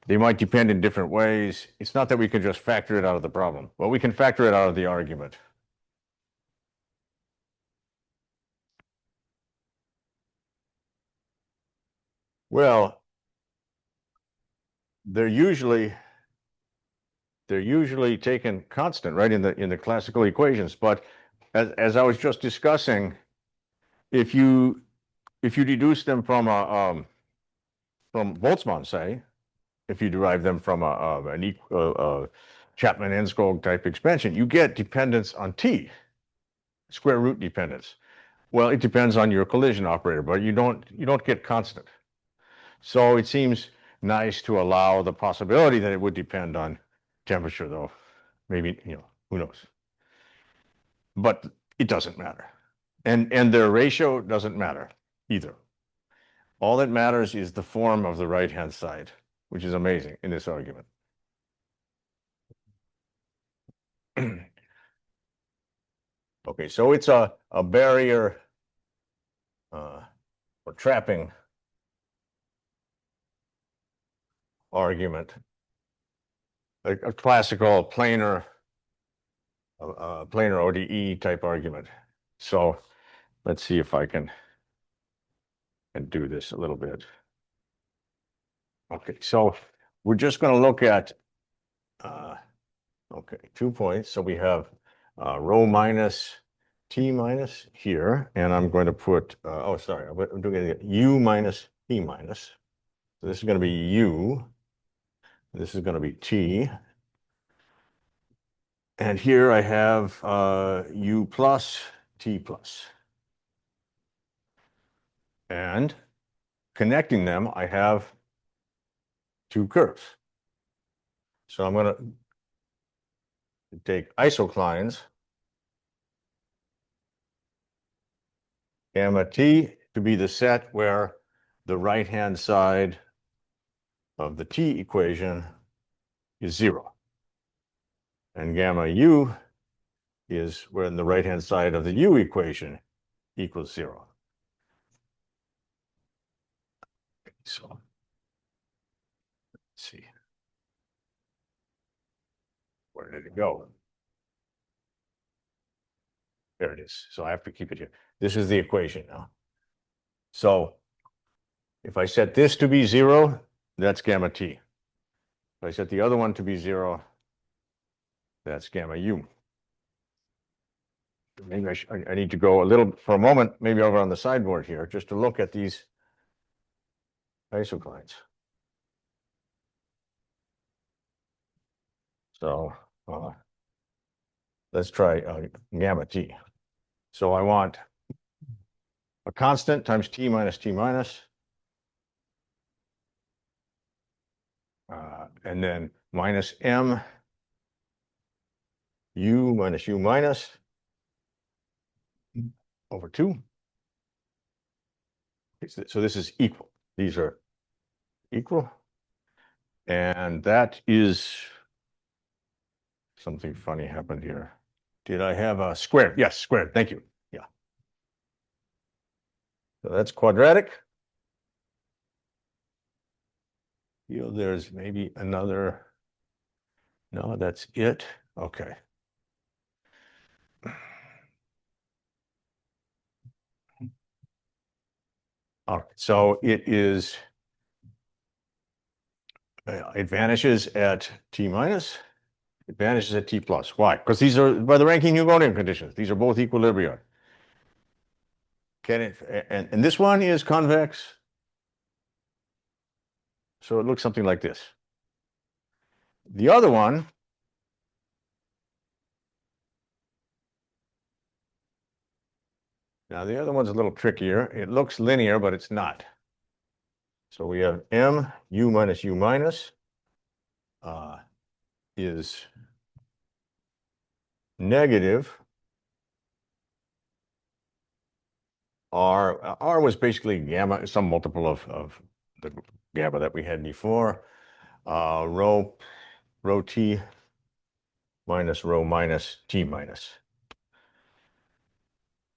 they might depend in different ways. It's not that we can just factor it out of the problem. Well, we can factor it out of the argument. Well, they're usually taken constant, right, in the classical equations. But as I was just discussing, if you deduce them from Boltzmann, say, if you derive them from an Chapman-Enskog type expansion, you get dependence on t, square root dependence. Well, it depends on your collision operator, but you don't get constant. So it seems nice to allow the possibility that it would depend on temperature, though. Maybe, who knows? But it doesn't matter. And their ratio doesn't matter either. All that matters is the form of the right-hand side, which is amazing in this argument. Okay, so it's a barrier or trapping argument, a classical planar ODE type argument. So let's see if I can do this a little bit. Okay, so we're just going to look at okay, 2 points. So we have rho minus t minus here, and I'm going to put oh, sorry, I'm doing it u minus t minus. So this is going to be u. This is going to be t. And here I have u plus t plus. And connecting them, I have two curves. So I'm going to take isoclines, gamma t to be the set where the right-hand side of the t equation is 0. And gamma u is when the right-hand side of the u equation equals 0. So let's see. Where did it go? There it is. So I have to keep it here. This is the equation now. So if I set this to be 0, that's gamma t. If I set the other one to be 0, that's gamma u. Maybe I need to go a little, for a moment, maybe over on the sideboard here, just to look at these isoclines. So let's try gamma t. So I want a constant times t minus, and then minus m u minus u minus over 2. So this is equal. These are equal. And that is something funny happened here. Did I have a squared? Yes, squared. Thank you. Yeah. So that's quadratic. Feel there's maybe another. No, that's it. Okay. All right. So it is. It vanishes at t minus. It vanishes at t plus. Why? Because these are by the Rankine-Hugonian conditions. These are both equilibria. Can it? And this one is convex. So it looks something like this. The other one. Now the other one's a little trickier. It looks linear, but it's not. So we have m u minus is negative. R was basically gamma, some multiple of the gamma that we had before. Rho t minus rho minus t minus.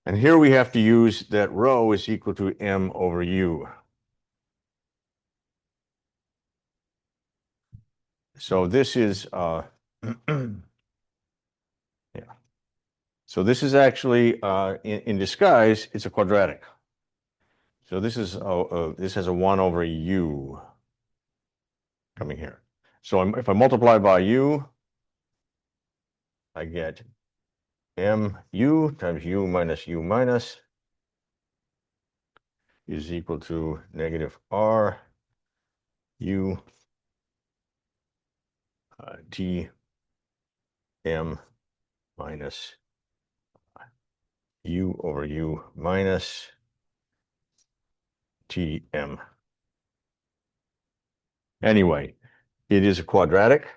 And here we have to use that rho is equal to m over u. So this is, yeah. So this is actually, in disguise, it's a quadratic. So this is, this has a 1 over u coming here. So if I multiply by u, I get mu times u minus is equal to negative r u t m minus u over u minus t m. Anyway, it is a quadratic.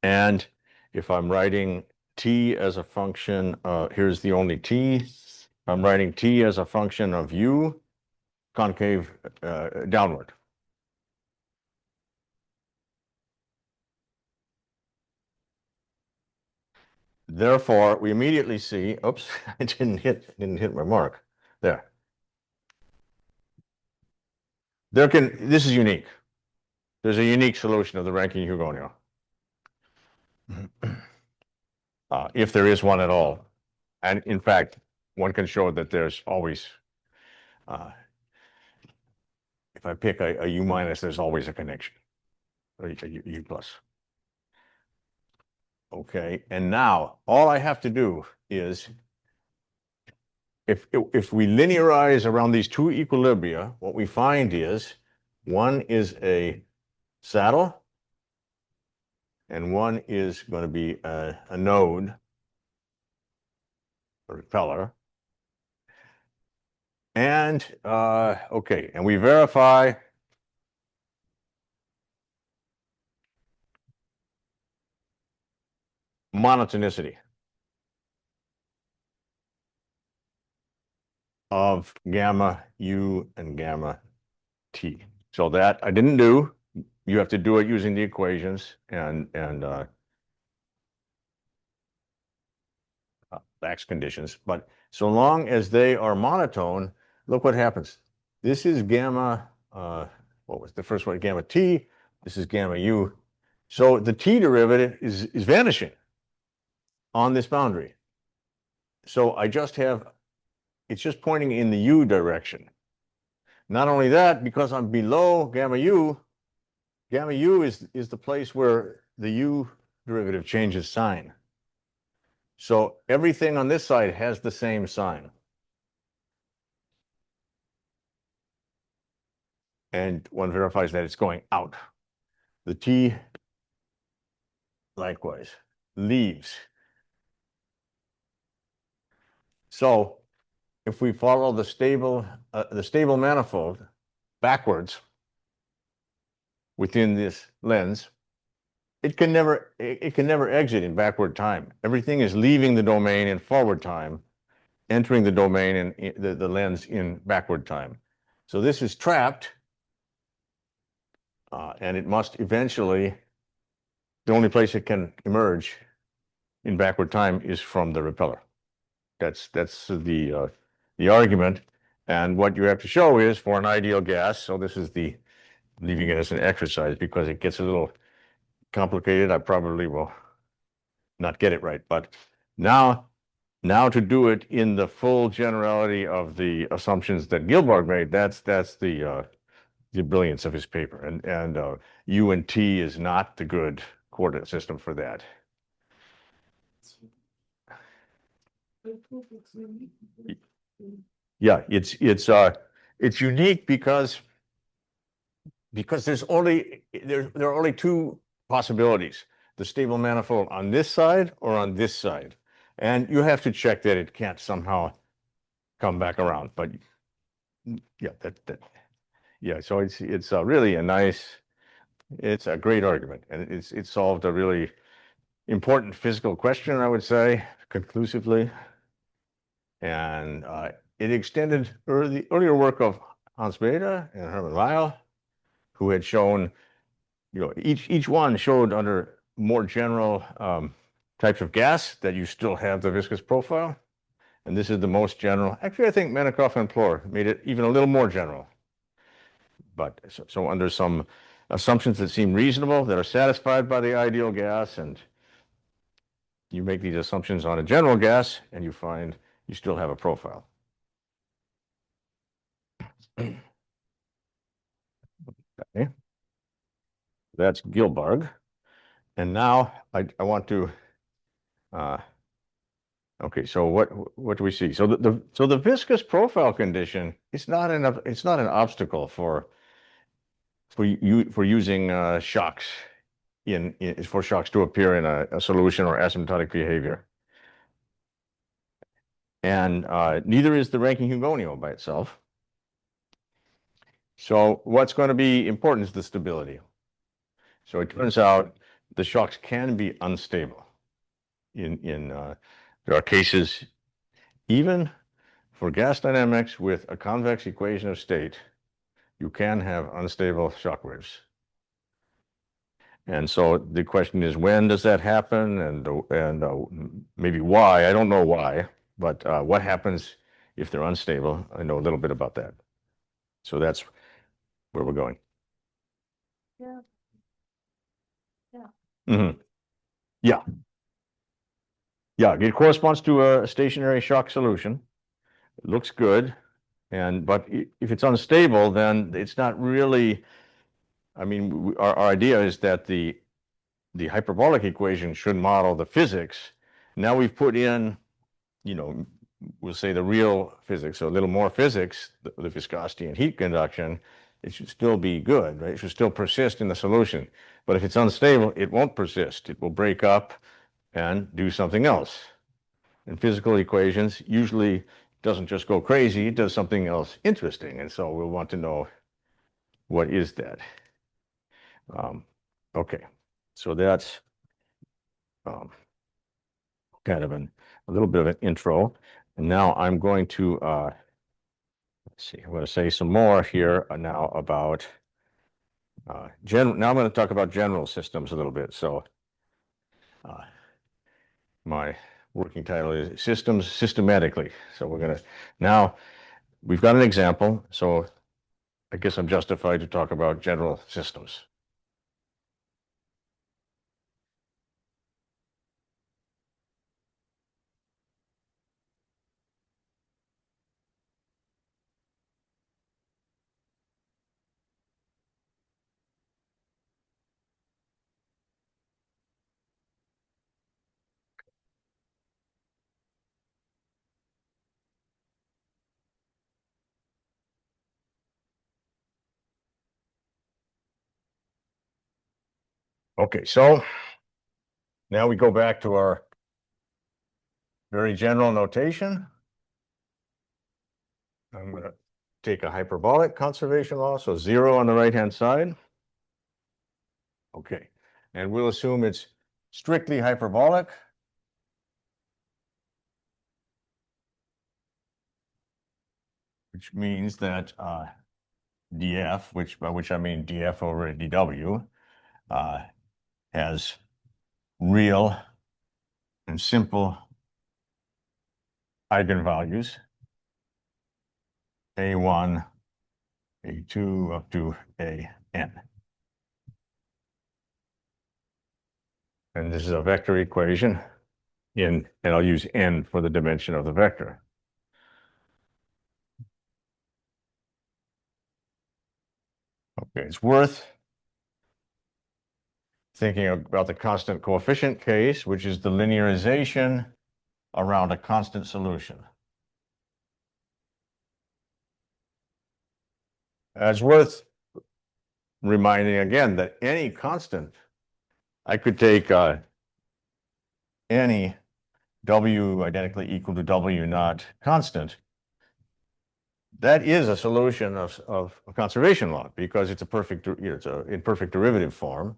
And if I'm writing t as a function, here's the only t. I'm writing t as a function of u, concave downward. Therefore, we immediately see, oops, I didn't hit my mark. There. This is unique. There's a unique solution of the Rankine-Hugonian. If there is one at all. And in fact, one can show that there's always, if I pick a u minus, there's always a connection, a u plus. Okay, and now all I have to do is, if we linearize around these two equilibria, what we find is one is a saddle and one is going to be a node, a repeller. And okay, and we verify monotonicity of gamma u and gamma t. So that I didn't do. You have to do it using the equations and Back's conditions. But so long as they are monotone, look what happens. This is gamma, what was the first one? Gamma t. This is gamma u. So the t derivative is vanishing on this boundary. So I just have, it's just pointing in the u direction. Not only that, because I'm below gamma u is the place where the u derivative changes sign. So everything on this side has the same sign. And one verifies that it's going out. The t, likewise, leaves. So if we follow the stable manifold backwards within this lens, it can never exit in backward time. Everything is leaving the domain in forward time, entering the domain in the lens in backward time. So this is trapped And it must eventually, the only place it can emerge in backward time is from the repeller. That's the argument. And what you have to show is for an ideal gas, so this is the leaving it as an exercise because it gets a little complicated. I probably will not get it right, but now to do it in the full generality of the assumptions that Gilbert made, that's the brilliance of his paper. And U and T is not the good coordinate system for that. Yeah, it's unique because there are only two possibilities: the stable manifold on this side or on this side, and you have to check that it can't somehow come back around. But yeah, yeah. So it's really a nice, it's a great argument, and it solved a really important physical question, I would say, conclusively, and it extended the earlier work of Hans Bethe and Hermann Weyl, who had shown, each one showed under more general types of gas that you still have the viscous profile. And this is the most general. Actually, I think Menikoff and Plor made it even a little more general. But so under some assumptions that seem reasonable, that are satisfied by the ideal gas, and you make these assumptions on a general gas, and you find you still have a profile. Okay. That's Gilbert. And now I want to, okay, so what do we see? So the viscous profile condition, it's not an obstacle for using shocks for shocks to appear in a solution or asymptotic behavior. And neither is the Rankine-Hugoniot by itself. So what's going to be important is the stability. So it turns out the shocks can be unstable. There are cases even for gas dynamics with a convex equation of state, you can have unstable shock waves. And so the question is, when does that happen, and maybe why? I don't know why, but what happens if they're unstable? I know a little bit about that. So that's where we're going. Yeah. Mm-hmm. Yeah. Yeah, it corresponds to a stationary shock solution. It looks good, but if it's unstable, then it's not really. I mean, our idea is that the hyperbolic equation should model the physics. Now we've put in, we'll say the real physics, so a little more physics, the viscosity and heat conduction. It should still be good, right? It should still persist in the solution. But if it's unstable, it won't persist. It will break up and do something else. And physical equations usually doesn't just go crazy, it does something else interesting. And so we'll want to know, what is that? Okay, so that's kind of a little bit of an intro. And now I'm going to, let's see, I'm going to say some more here now about, now I'm going to talk about general systems a little bit. So my working title is Systems Systematically. So now we've got an example. So I guess I'm justified to talk about general systems. Okay, so now we go back to our very general notation. I'm going to take a hyperbolic conservation law, so 0 on the right-hand side. Okay, and we'll assume it's strictly hyperbolic. Which means that df, by which I mean df over dw, has real and simple eigenvalues, a1, a2 up to an. And this is a vector equation and I'll use n for the dimension of the vector. Okay, it's worth thinking about the constant coefficient case, which is the linearization around a constant solution. It's worth reminding again that any constant, I could take any w identically equal to w naught constant. That is a solution of conservation law because it's a perfect, it's a in perfect derivative form.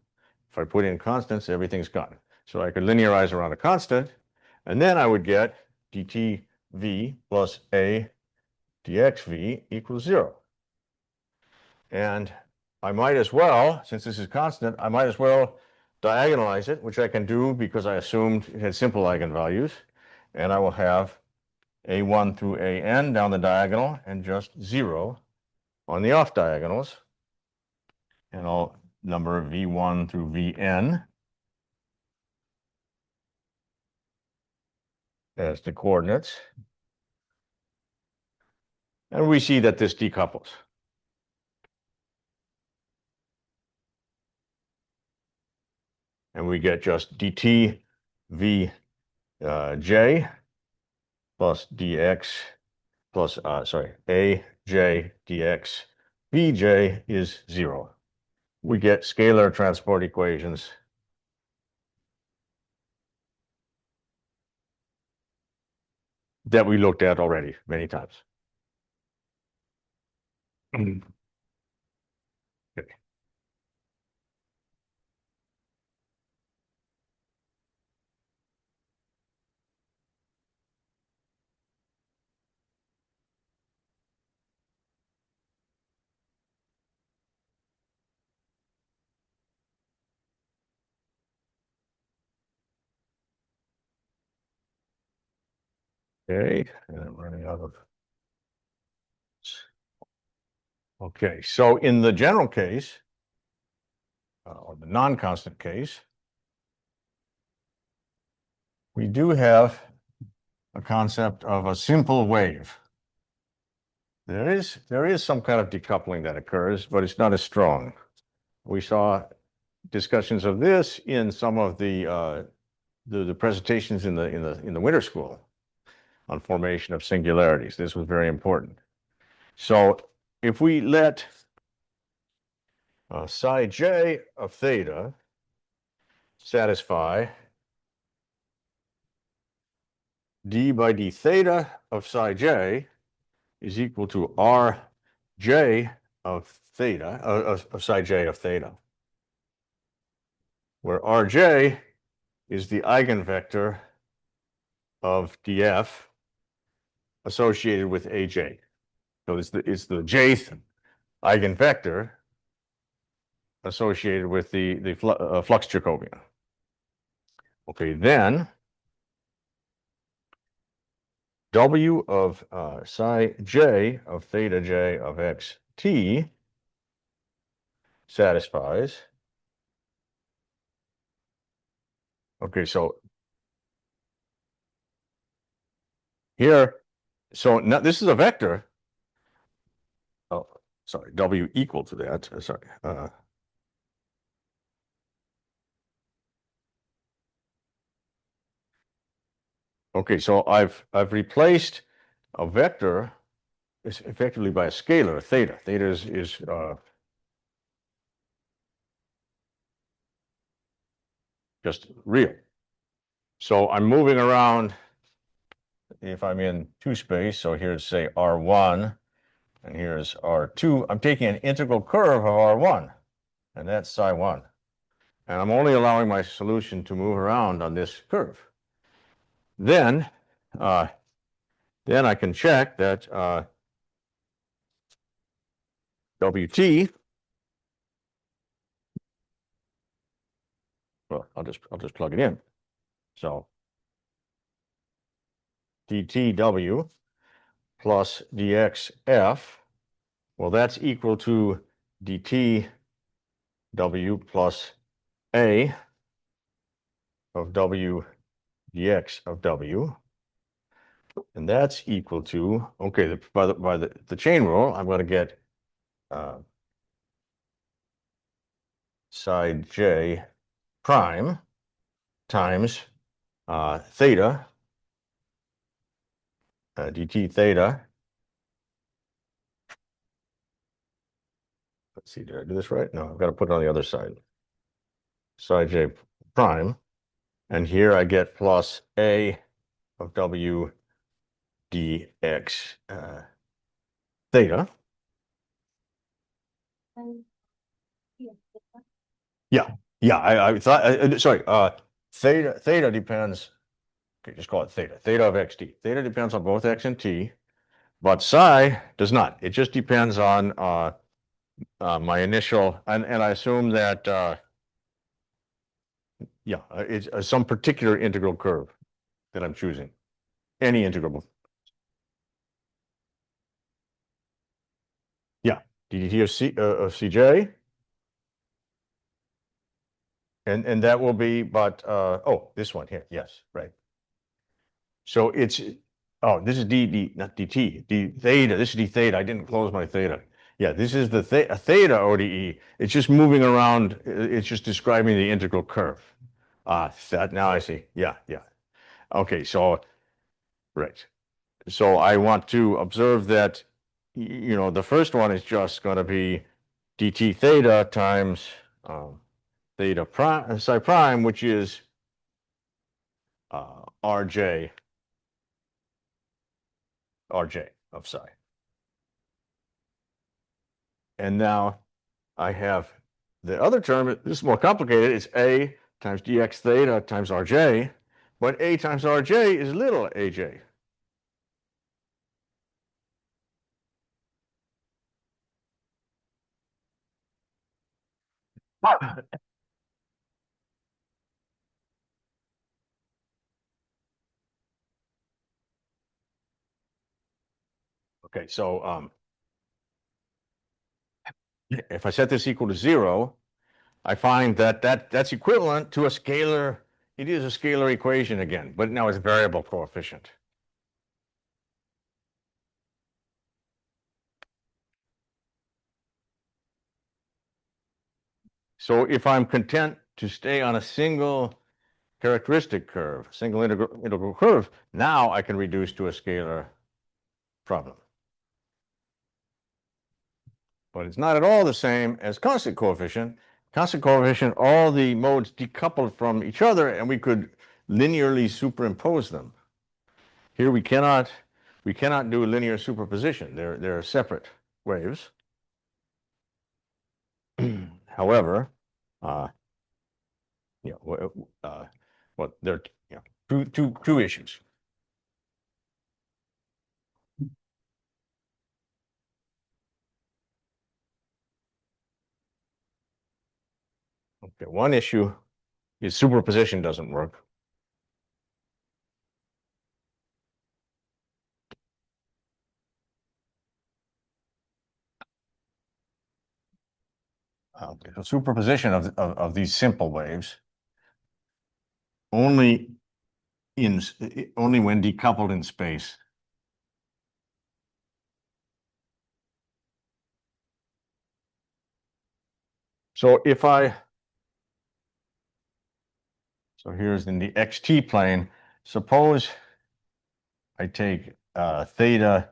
If I put in constants, everything's gone. So I could linearize around a constant, and then I would get dt v plus a dx v equals 0. And I might as well, since this is constant, I might as well diagonalize it, which I can do because I assumed it had simple eigenvalues. And I will have a1 through an down the diagonal and just 0 on the off diagonals. And I'll number v1 through vn as the coordinates. And we see that this decouples. And we get just dt v j plus dx plus, aj dx vj is 0. We get scalar transport equations that we looked at already many times. Okay. Okay, and I'm running out of. Okay, so in the general case, or the non-constant case, we do have a concept of a simple wave. There is some kind of decoupling that occurs, but it's not as strong. We saw discussions of this in some of the presentations in the winter school on formation of singularities. This was very important. So if we let psi j of theta satisfy d by d theta of psi j is equal to rj of theta, of psi j of theta, where rj is the eigenvector of df associated with aj. So it's the jth eigenvector associated with the flux Jacobian. Okay, then w of psi j of theta j of xt satisfies. Okay, so here, so now this is a vector. Oh, sorry, w equal to that. Sorry. Okay, so I've replaced a vector effectively by a scalar, theta. Theta is just real. So I'm moving around if I'm in two space. So here's say R1 and here's R2. I'm taking an integral curve of R1 and that's psi 1. And I'm only allowing my solution to move around on this curve. Then I can check that WT. Well, I'll just plug it in. So dtw plus dxf, well, that's equal to dtw plus a of w dx of w. And that's equal to, okay, by the chain rule, I'm going to get side j prime times theta, dt theta. Let's see, did I do this right? No, I've got to put it on the other side. Side j prime. And here I get plus a of w dx theta. And Yeah, I thought, sorry, theta depends, okay, just call it theta of xt. Theta depends on both x and t, but psi does not. It just depends on my initial, and I assume that, yeah, it's some particular integral curve that I'm choosing. Any integral. Yeah, ddt of cj. And that will be, but, oh, this one here, yes, right. So it's, oh, this is not dt, d theta, this is d theta, I didn't close my theta. Yeah, this is the theta ODE, it's just moving around, it's just describing the integral curve. That, now I see, yeah. Okay, so, right. So I want to observe that, you know, the first one is just going to be dt theta times theta prime, psi prime, which is rj of psi. And now I have the other term, this is more complicated, it's a times dx theta times rj, but a times rj is little aj. Okay, so if I set this equal to 0, I find that that's equivalent to a scalar. It is a scalar equation again, but now it's variable coefficient. So if I'm content to stay on a single characteristic curve, single integral curve, now I can reduce to a scalar problem. But it's not at all the same as constant coefficient. Constant coefficient, all the modes decoupled from each other, and we could linearly superimpose them. Here we cannot do linear superposition. They're separate waves. However, yeah, well, there are two issues. Okay, one issue is superposition doesn't work. So superposition of these simple waves only when decoupled in space. So so here's in the xt plane, suppose I take theta,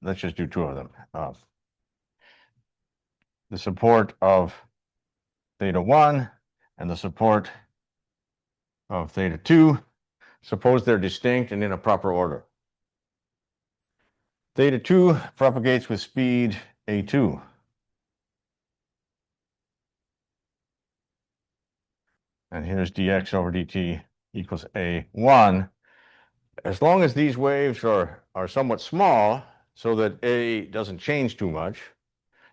let's just do two of them. The support of theta 1 and the support of theta 2, suppose they're distinct and in a proper order. Theta 2 propagates with speed a2. And here's dx over dt equals a1. As long as these waves are somewhat small, so that a doesn't change too much,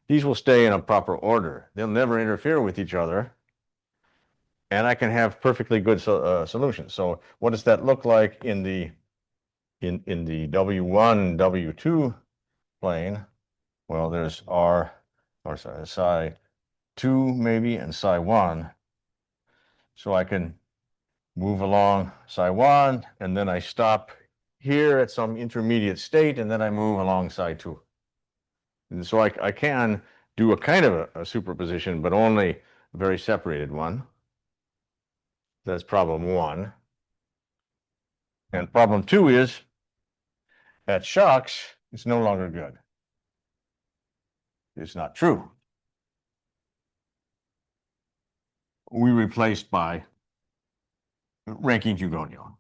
these will stay in a proper order. They'll never interfere with each other. And I can have perfectly good solutions. So what does that look like in the W1, W2 plane? Well, there's R, or sorry, psi 2 maybe, and psi 1. So I can move along psi 1, and then I stop here at some intermediate state, and then I move along psi 2. And so I can do a kind of a superposition, but only a very separated one. That's problem 1. And problem 2 is that shocks is no longer good. It's not true. We replaced by ranking Hugoniot.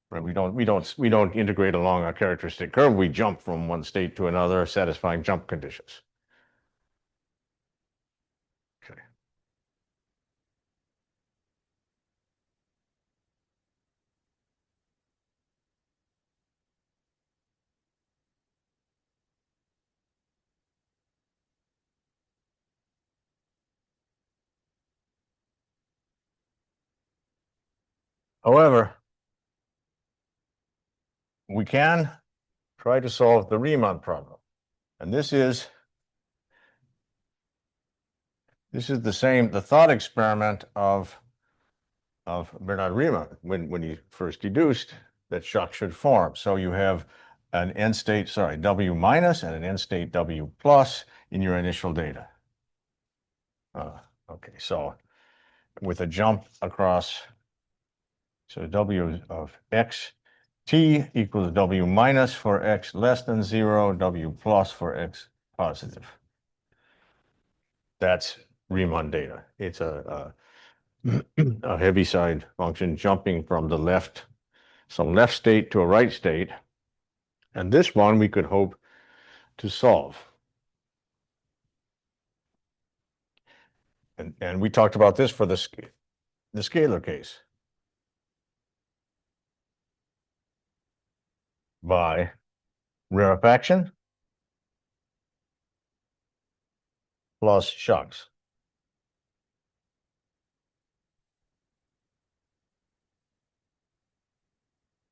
Right? We don't integrate along a characteristic curve. We jump from one state to another, satisfying jump conditions. Okay. However, we can try to solve the Riemann problem. And this is the thought experiment of Bernard Riemann when he first deduced that shock should form. So you have an end state, W minus and an end state W plus in your initial data. Okay, so with a jump across, so W of x t equals W minus for x less than 0, W plus for x positive. That's Riemann data. It's a Heaviside function jumping from the left, some left state to a right state. And this one we could hope to solve. And we talked about this for the scalar case. By rarefaction plus shocks.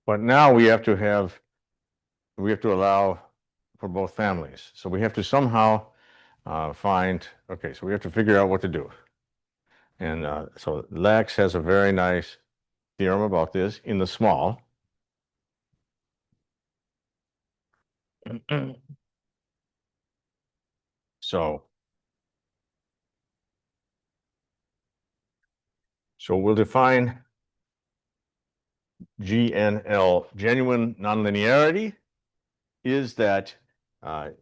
But now we have to allow for both families. So we have to somehow find, okay, so we have to figure out what to do. And so Lax has a very nice theorem about this in the small. So we'll define GNL. Genuine nonlinearity is that dAj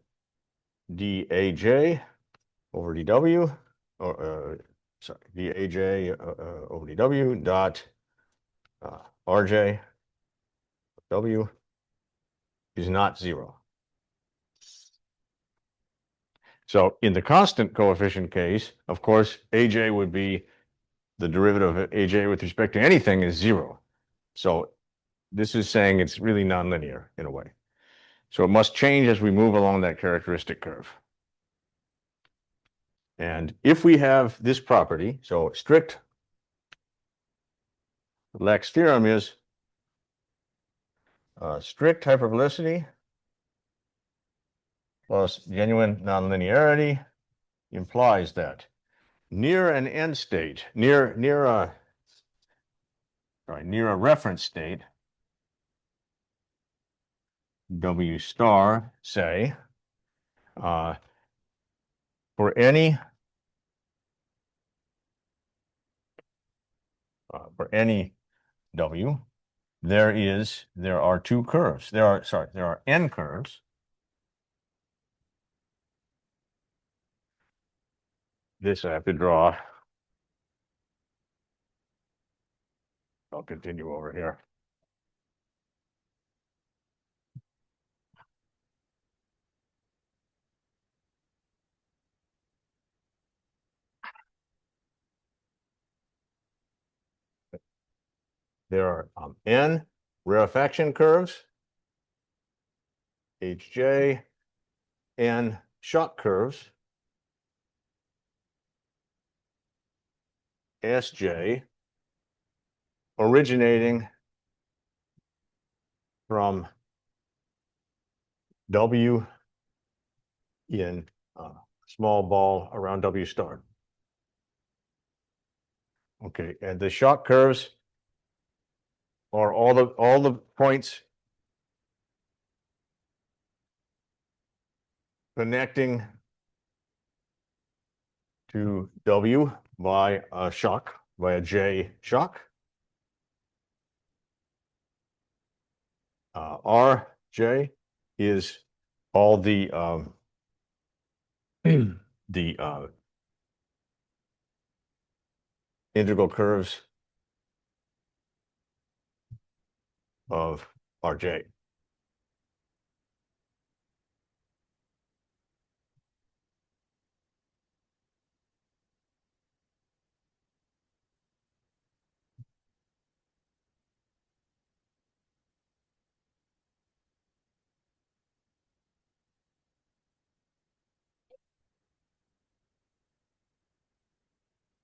over dW, or dAj over dW dot Rj W is not 0. So in the constant coefficient case, of course, Aj would be the derivative of Aj with respect to anything is 0. So this is saying it's really nonlinear in a way. So it must change as we move along that characteristic curve. And if we have this property, so strict Lax theorem is strict hyperbolicity plus genuine nonlinearity implies that near an end state, near a reference state, W star, say, for any W, there are two curves. There are n curves. This I have to draw. I'll continue over here. There are n rarefaction curves, Hj, n shock curves Sj originating from W in small ball around W star. Okay, and the shock curves are all the points connecting to W by a shock, by a J shock. Rj is all the the integral curves of Rj.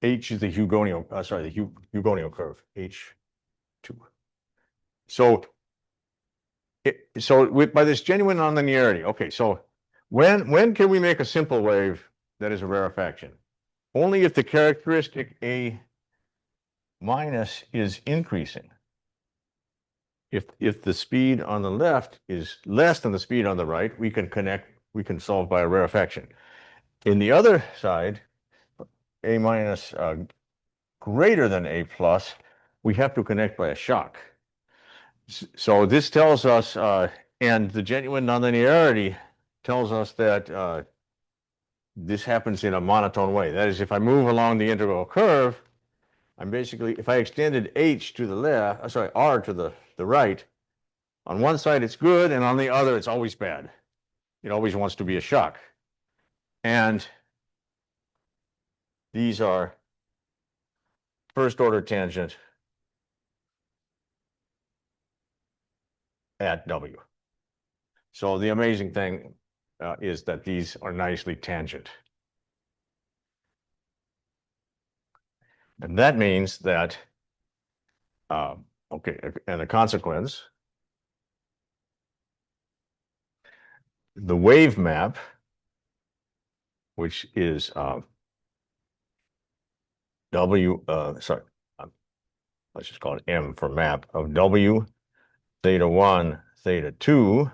H is the Hugoniot, the Hugoniot curve, H2. So, by this genuine nonlinearity, okay, so when can we make a simple wave that is a rarefaction? Only if the characteristic A minus is increasing. If the speed on the left is less than the speed on the right, we can solve by a rarefaction. In the other side, A minus greater than A plus, we have to connect by a shock. So this tells us, and the genuine nonlinearity tells us that this happens in a monotone way. That is, if I move along the integral curve, I'm basically, if I extended H to the left, R to the right, on one side it's good, and on the other it's always bad. It always wants to be a shock. And these are first order tangent at W. So the amazing thing is that these are nicely tangent. And that means that, okay, and a consequence, the wave map, which is W, let's just call it M for map, of W theta 1, theta 2,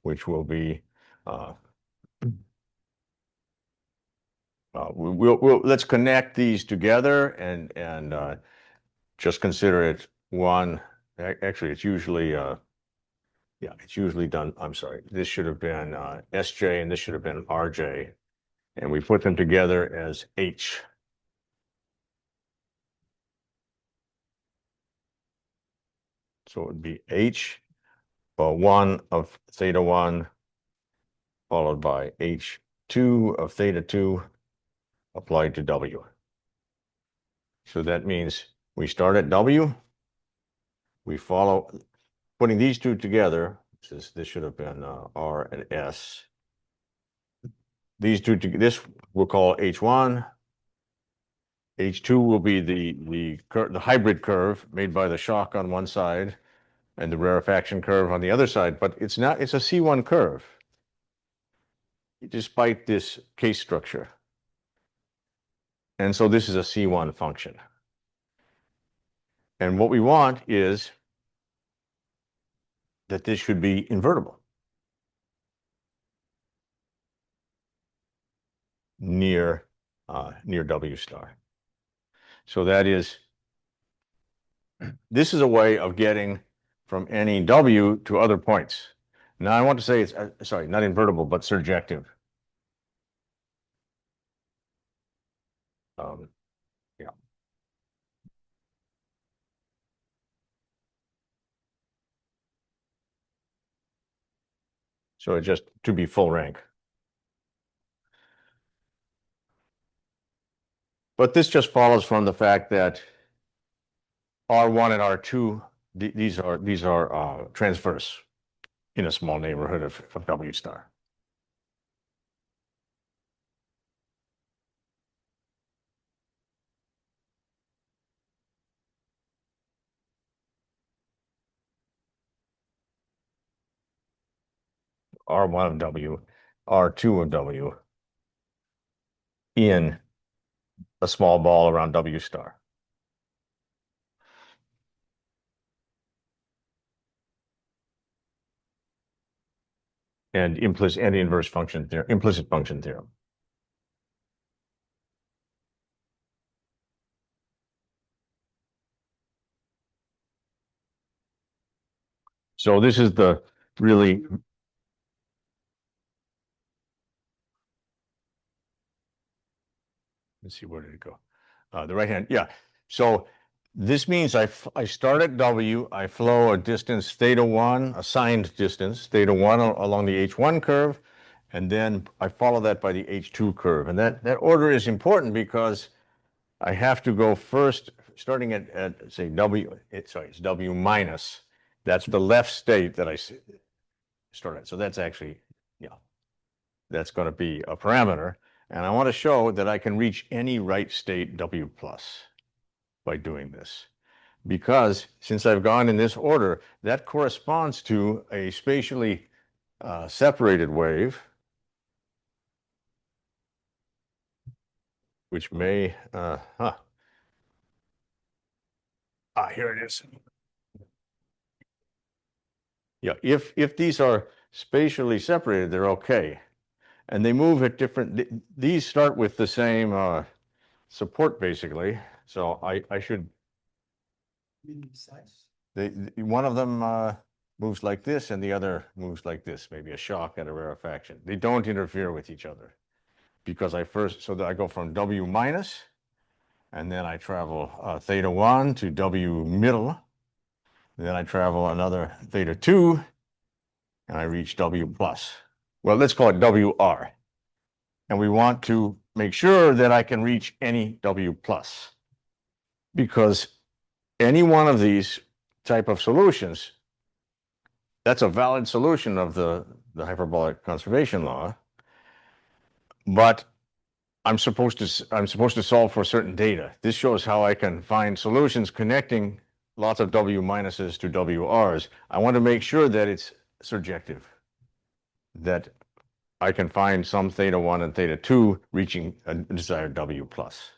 which will be, let's connect these together and just consider it one. Actually, it's usually, yeah, it's usually done. I'm sorry, this should have been Sj and this should have been Rj. And we put them together as H. So it would be H, 1 of theta 1, followed by H2 of theta 2, applied to W. So that means we start at W, we follow, putting these two together, this should have been R and S. These two, this we'll call H1. H2 will be the hybrid curve made by the shock on one side and the rarefaction curve on the other side, but it's a C1 curve, despite this case structure. And so this is a C1 function. And what we want is that this should be invertible near W star. So that is, this is a way of getting from any W to other points. Now I want to say it's, sorry, not invertible, but surjective. Yeah. So it just to be full rank. But this just follows from the fact that R1 and R2, these are transverse in a small neighborhood of W star. R1 of W, R2 of W in a small ball around W star. And implicit and inverse function theorem, implicit function theorem. So this is the really, let's see, where did it go? The right hand, yeah. So this means I start at W, I flow a distance theta 1, assigned distance, theta 1 along the H1 curve, and then I follow that by the H2 curve. And that order is important because I have to go first, starting at say W, it's W minus. That's the left state that I start at. So that's actually, yeah, that's going to be a parameter. And I want to show that I can reach any right state W plus by doing this. Because since I've gone in this order, that corresponds to a spatially separated wave, which may, here it is. Yeah, if these are spatially separated, they're okay. And they move at different, these start with the same support basically. So I should, Size. one of them moves like this and the other moves like this, maybe a shock and a rarefaction. They don't interfere with each other because so that I go from W minus and then I travel theta 1 to W middle. Then I travel another theta 2 and I reach W plus. Well, let's call it WR. And we want to make sure that I can reach any W plus because any one of these type of solutions, that's a valid solution of the hyperbolic conservation law, but I'm supposed to solve for certain data. This shows how I can find solutions connecting lots of W minuses to WRs. I want to make sure that it's surjective, that I can find some theta 1 and theta 2 reaching a desired W plus.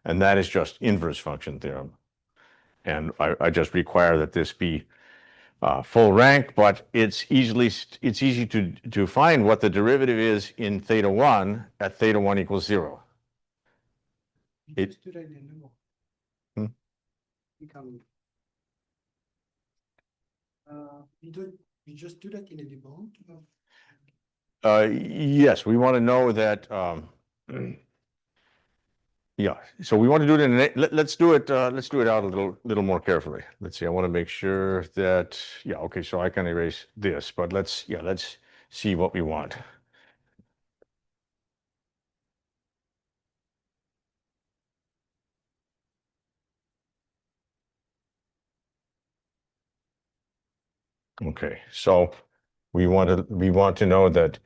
And that is just inverse function theorem. And I just require that this be full rank, but it's easy to find what the derivative is in theta 1 at theta 1 equals 0. You just do that in the middle. Hmm? You just do that in a debug? Yes, we want to know that. Yeah, so we want to do it in. Let's do it. Let's do it out a little more carefully. Let's see. I want to make sure that. Yeah. Okay. So I can erase this, but let's see what we want. Okay. So we want to know that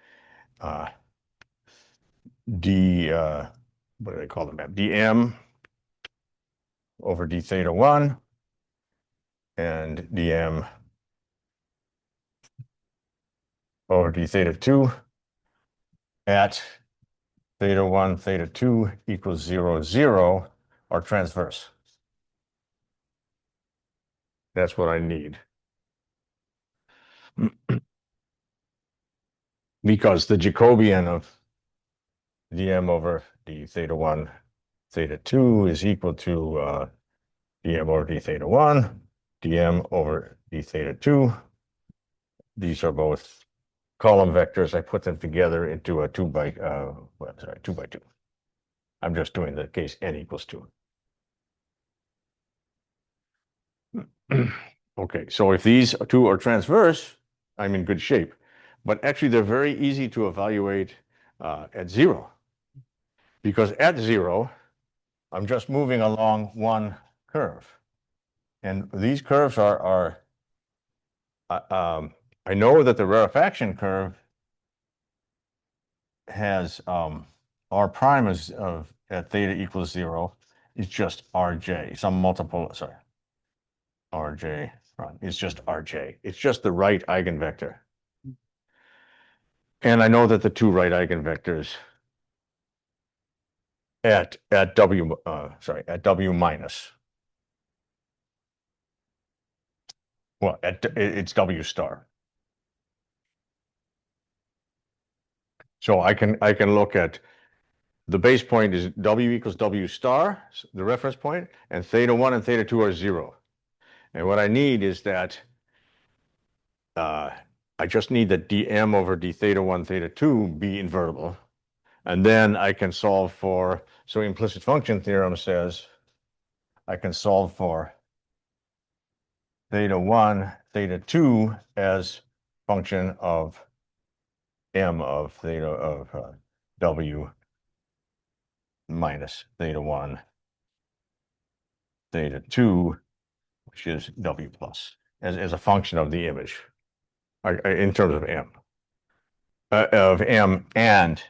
d what do they call them? dm over d theta 1 and dm over d theta 2 at theta 1 theta 2 equals 0 0 are transverse. That's what I need. Because the Jacobian of dm over d theta 1 theta 2 is equal to dm over d theta 1, dm over d theta 2. These are both column vectors. I put them together into a 2 by 2. I'm just doing the case n equals 2. Okay, so if these two are transverse, I'm in good shape. But actually, they're very easy to evaluate at 0. Because at 0, I'm just moving along one curve. And these curves are I know that the rarefaction curve has R prime at theta equals 0 is just Rj, some multiple, sorry, Rj prime, it's just Rj. It's just the right eigenvector. And I know that the two right eigenvectors at W, at W minus. Well, it's W star. So I can look at the base point is W equals W star, the reference point, and theta 1 and theta 2 are 0. And what I need is that I just need that dm over d theta 1 theta 2 be invertible. And then I can solve for, so implicit function theorem says I can solve for theta 1 theta 2 as function of m of theta of W minus theta 1 theta 2, which is W plus, as a function of the image, in terms of M and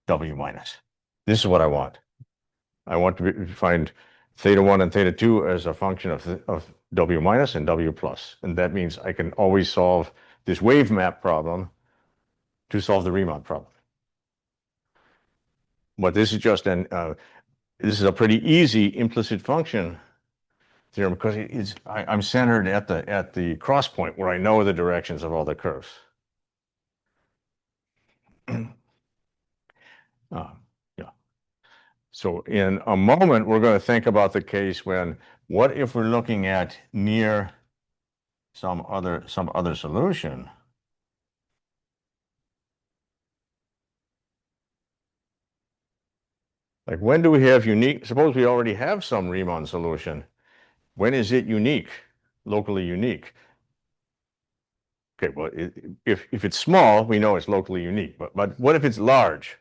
W minus. This is what I want. I want to find theta 1 and theta 2 as a function of W minus and W plus. And that means I can always solve this wave map problem to solve the Riemann problem. But this is just this is a pretty easy implicit function theorem because I'm centered at the cross point where I know the directions of all the curves. Yeah. So in a moment, we're going to think about the case when, what if we're looking at near some other solution? Like, when do we have unique? Suppose we already have some Riemann solution. When is it unique, locally unique? Okay, well, if it's small, we know it's locally unique. But what if it's large?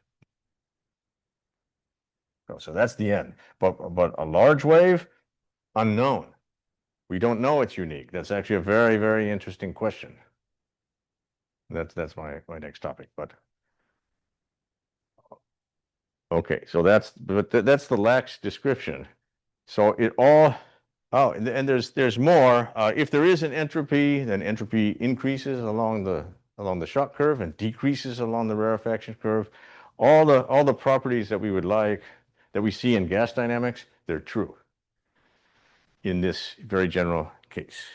So that's the end. But a large wave, unknown. We don't know it's unique. That's actually a very, very interesting question. That's my next topic. But okay, so that's the lax description. So it all, oh, and there's more. If there is an entropy, then entropy increases along the shock curve and decreases along the rarefaction curve. All the properties that we would like, that we see in gas dynamics, they're true in this very general case,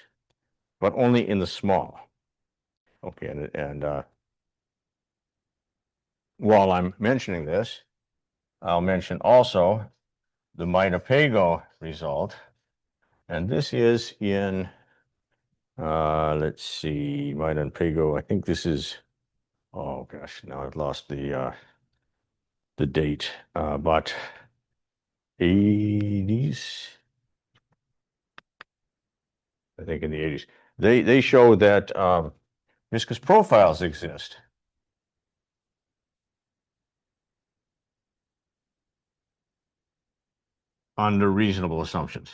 but only in the small. Okay, and while I'm mentioning this, I'll mention also the Maida-Pago result, and this is in, let's see, Maida and Pago. I think this is, oh gosh, now I've lost the date, but 80s, I think in the 80s. They show that viscous profiles exist. Under reasonable assumptions.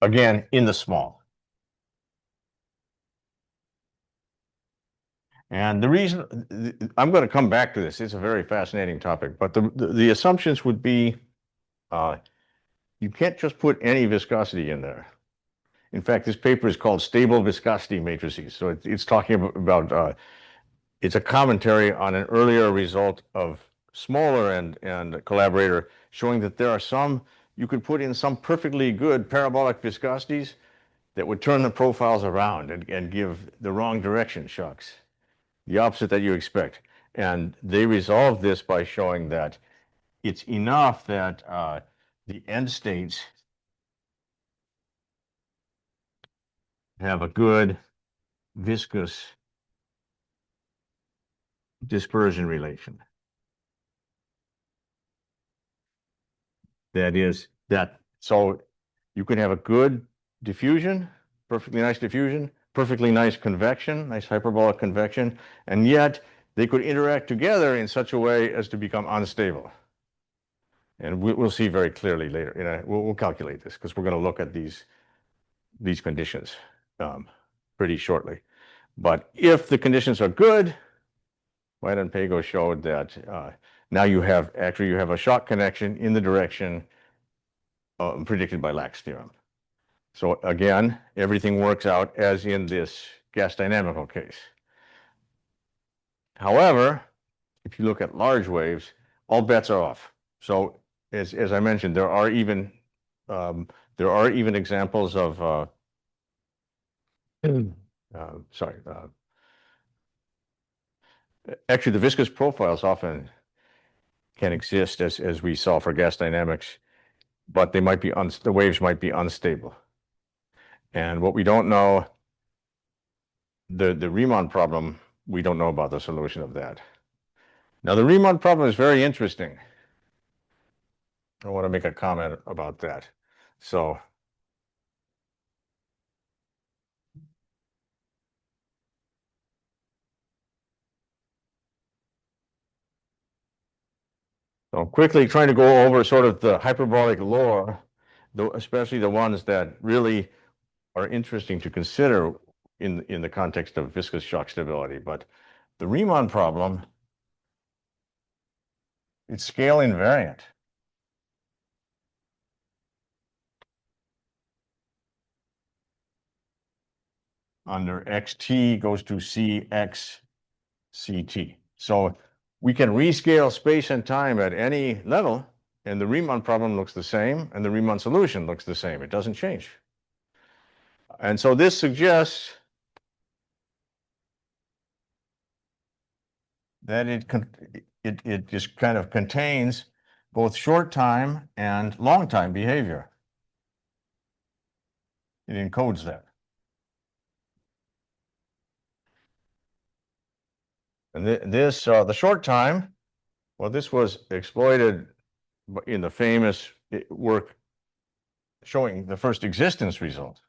Again, in the small. And the reason, I'm going to come back to this, it's a very fascinating topic, but the assumptions would be, you can't just put any viscosity in there. In fact, this paper is called Stable Viscosity Matrices. So it's talking about, it's a commentary on an earlier result of Smoller and collaborator showing that there are some, you could put in some perfectly good parabolic viscosities that would turn the profiles around and give the wrong direction shocks, the opposite that you expect. And they resolved this by showing that it's enough that the end states have a good viscous dispersion relation. That is that, so you can have a good diffusion, perfectly nice diffusion, perfectly nice convection, nice hyperbolic convection, and yet they could interact together in such a way as to become unstable. And we'll see very clearly later. We'll calculate this because we're going to look at these conditions pretty shortly. But if the conditions are good, White and Pago showed that now you have a shock connection in the direction predicted by Lack's theorem. So again, everything works out as in this gas dynamical case. However, if you look at large waves, all bets are off. So as I mentioned, there are even examples of actually the viscous profiles often can exist as we saw for gas dynamics, but they might be the waves might be unstable. And what we don't know, the Riemann problem, we don't know about the solution of that. Now the Riemann problem is very interesting. I want to make a comment about that. So quickly trying to go over sort of the hyperbolic lore, especially the ones that really are interesting to consider in the context of viscous shock stability. But the Riemann problem, it's scale invariant. Under xt goes to cx ct. So we can rescale space and time at any level, and the Riemann problem looks the same, and the Riemann solution looks the same. It doesn't change. And so this suggests that it just kind of contains both short time and long time behavior. It encodes that. And the short time, well, this was exploited in the famous work showing the first existence result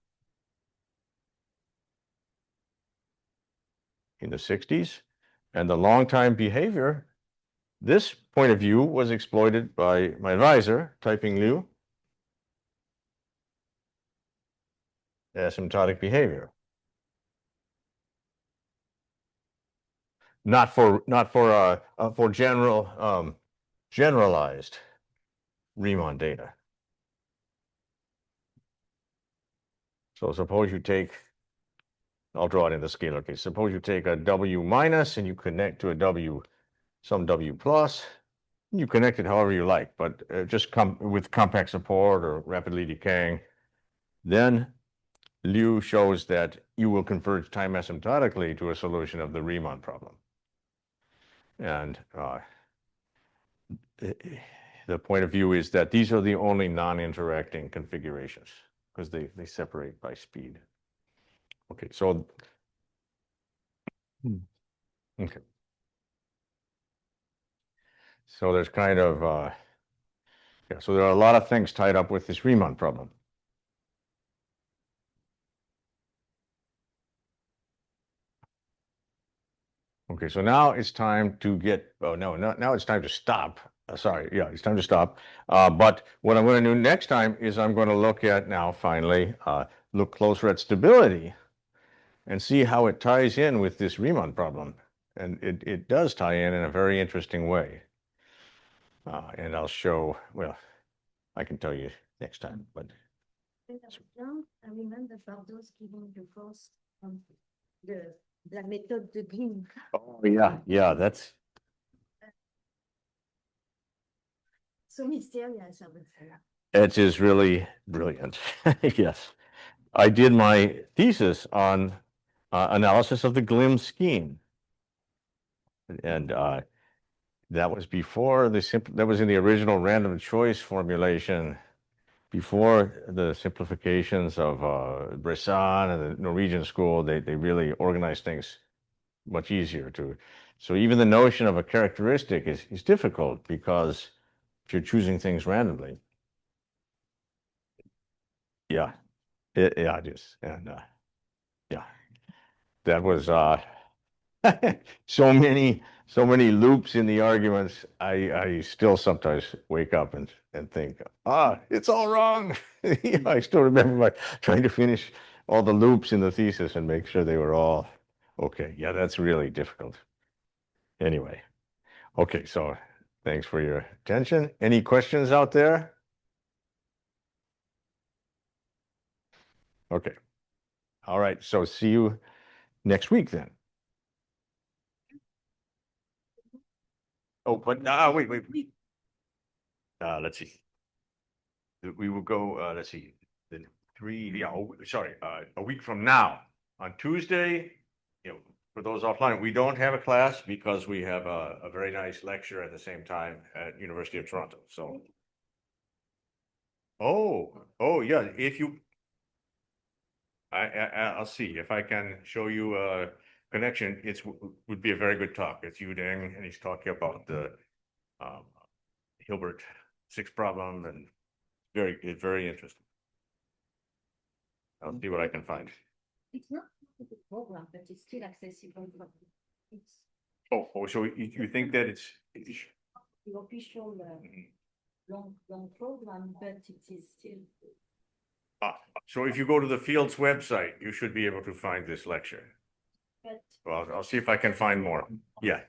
in the 60s. And the long time behavior, this point of view was exploited by my advisor, Taiping Liu, asymptotic behavior. Not for generalized Riemann data. So suppose you take, I'll draw it in the scalar case. Suppose you take a W minus and you connect to a W, some W plus. You connect it however you like, but just come with compact support or rapidly decaying. Then Liu shows that you will converge time asymptotically to a solution of the Riemann problem. And the point of view is that these are the only non-interacting configurations because they separate by speed. Okay, so okay. So there's kind of yeah, so there are a lot of things tied up with this Riemann problem. Okay, so now it's time to get, oh no, now it's time to stop. Sorry, yeah, it's time to stop. But what I'm going to do next time is I'm going to look at now finally, look closer at stability and see how it ties in with this Riemann problem. And it does tie in a very interesting way. And I'll show, well, I can tell you next time, but. I remember Bardot's giving the first la méthode de Green. Oh, yeah, that's. So mysterious, I would say. It is really brilliant. Yes. I did my thesis on analysis of the Glimm scheme. And that was before that was in the original random choice formulation, before the simplifications of Bresson and the Norwegian school. They really organized things much easier to. So even the notion of a characteristic is difficult because if you're choosing things randomly. Yeah, yeah, it is. And yeah, that was so many loops in the arguments. I still sometimes wake up and think, it's all wrong. I still remember trying to finish all the loops in the thesis and make sure they were all okay. Yeah, that's really difficult. Anyway, okay, so thanks for your attention. Any questions out there? Okay. All right. So see you next week then. Oh, but wait. Let's see. We will go, let's see, the a week from now, on Tuesday, for those offline, we don't have a class because we have a very nice lecture at the same time at University of Toronto, so. Oh, yeah, if you. I'll see if I can show you a connection. Would be a very good talk. It's Yu Deng, and he's talking about the, Hilbert six problem, and it's very interesting. I'll see what I can find. It's not a program, but it's still accessible. It's So you think that it's. the official long program, but it is still. So if you go to the Fields website, you should be able to find this lecture. But Well, I'll see if I can find more. Yeah.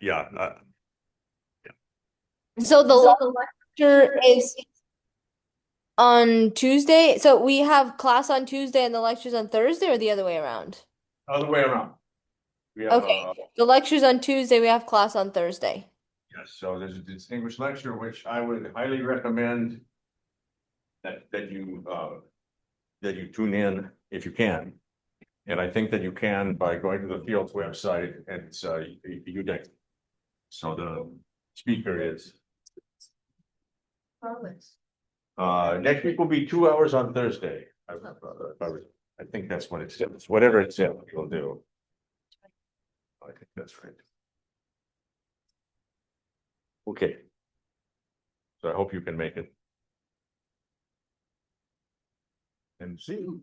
So the lecture is on Tuesday. So we have class on Tuesday and the lecture's on Thursday, or the other way around? Other way around. We have, Okay. The lecture's on Tuesday, we have class on Thursday. yes, so there's a distinguished lecture, which I would highly recommend that you tune in if you can. And I think that you can by going to the Fields website, and it's UDEC. So the speaker is. Progress. Next week will be 2 hours on Thursday. I think that's what it says. Whatever it said, we'll do. I think that's right. Okay. So I hope you can make it. And see you.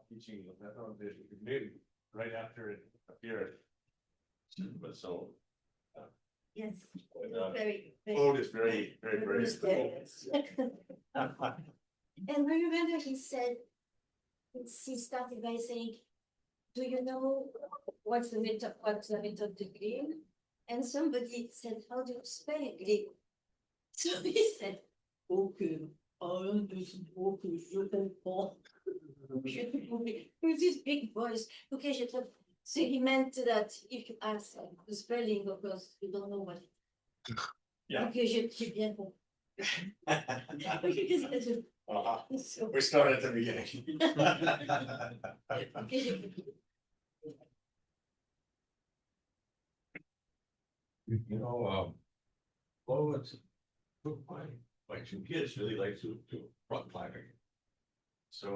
Teaching right after it appeared. But so. Yes. Very, Very. Claude is very. Mysterious. And remember he said, he started by saying, do you know what's the method degree? And somebody said, how do you spell degree? So he said, okay, okay, je comprends. With this big voice, okay, je comprends. So he meant that if you ask the spelling, of course, you don't know what. Yeah. Okay, j'ai bien compris. So, We start at the beginning. okay, j'ai compris. It's my two kids really like to rock climbing. So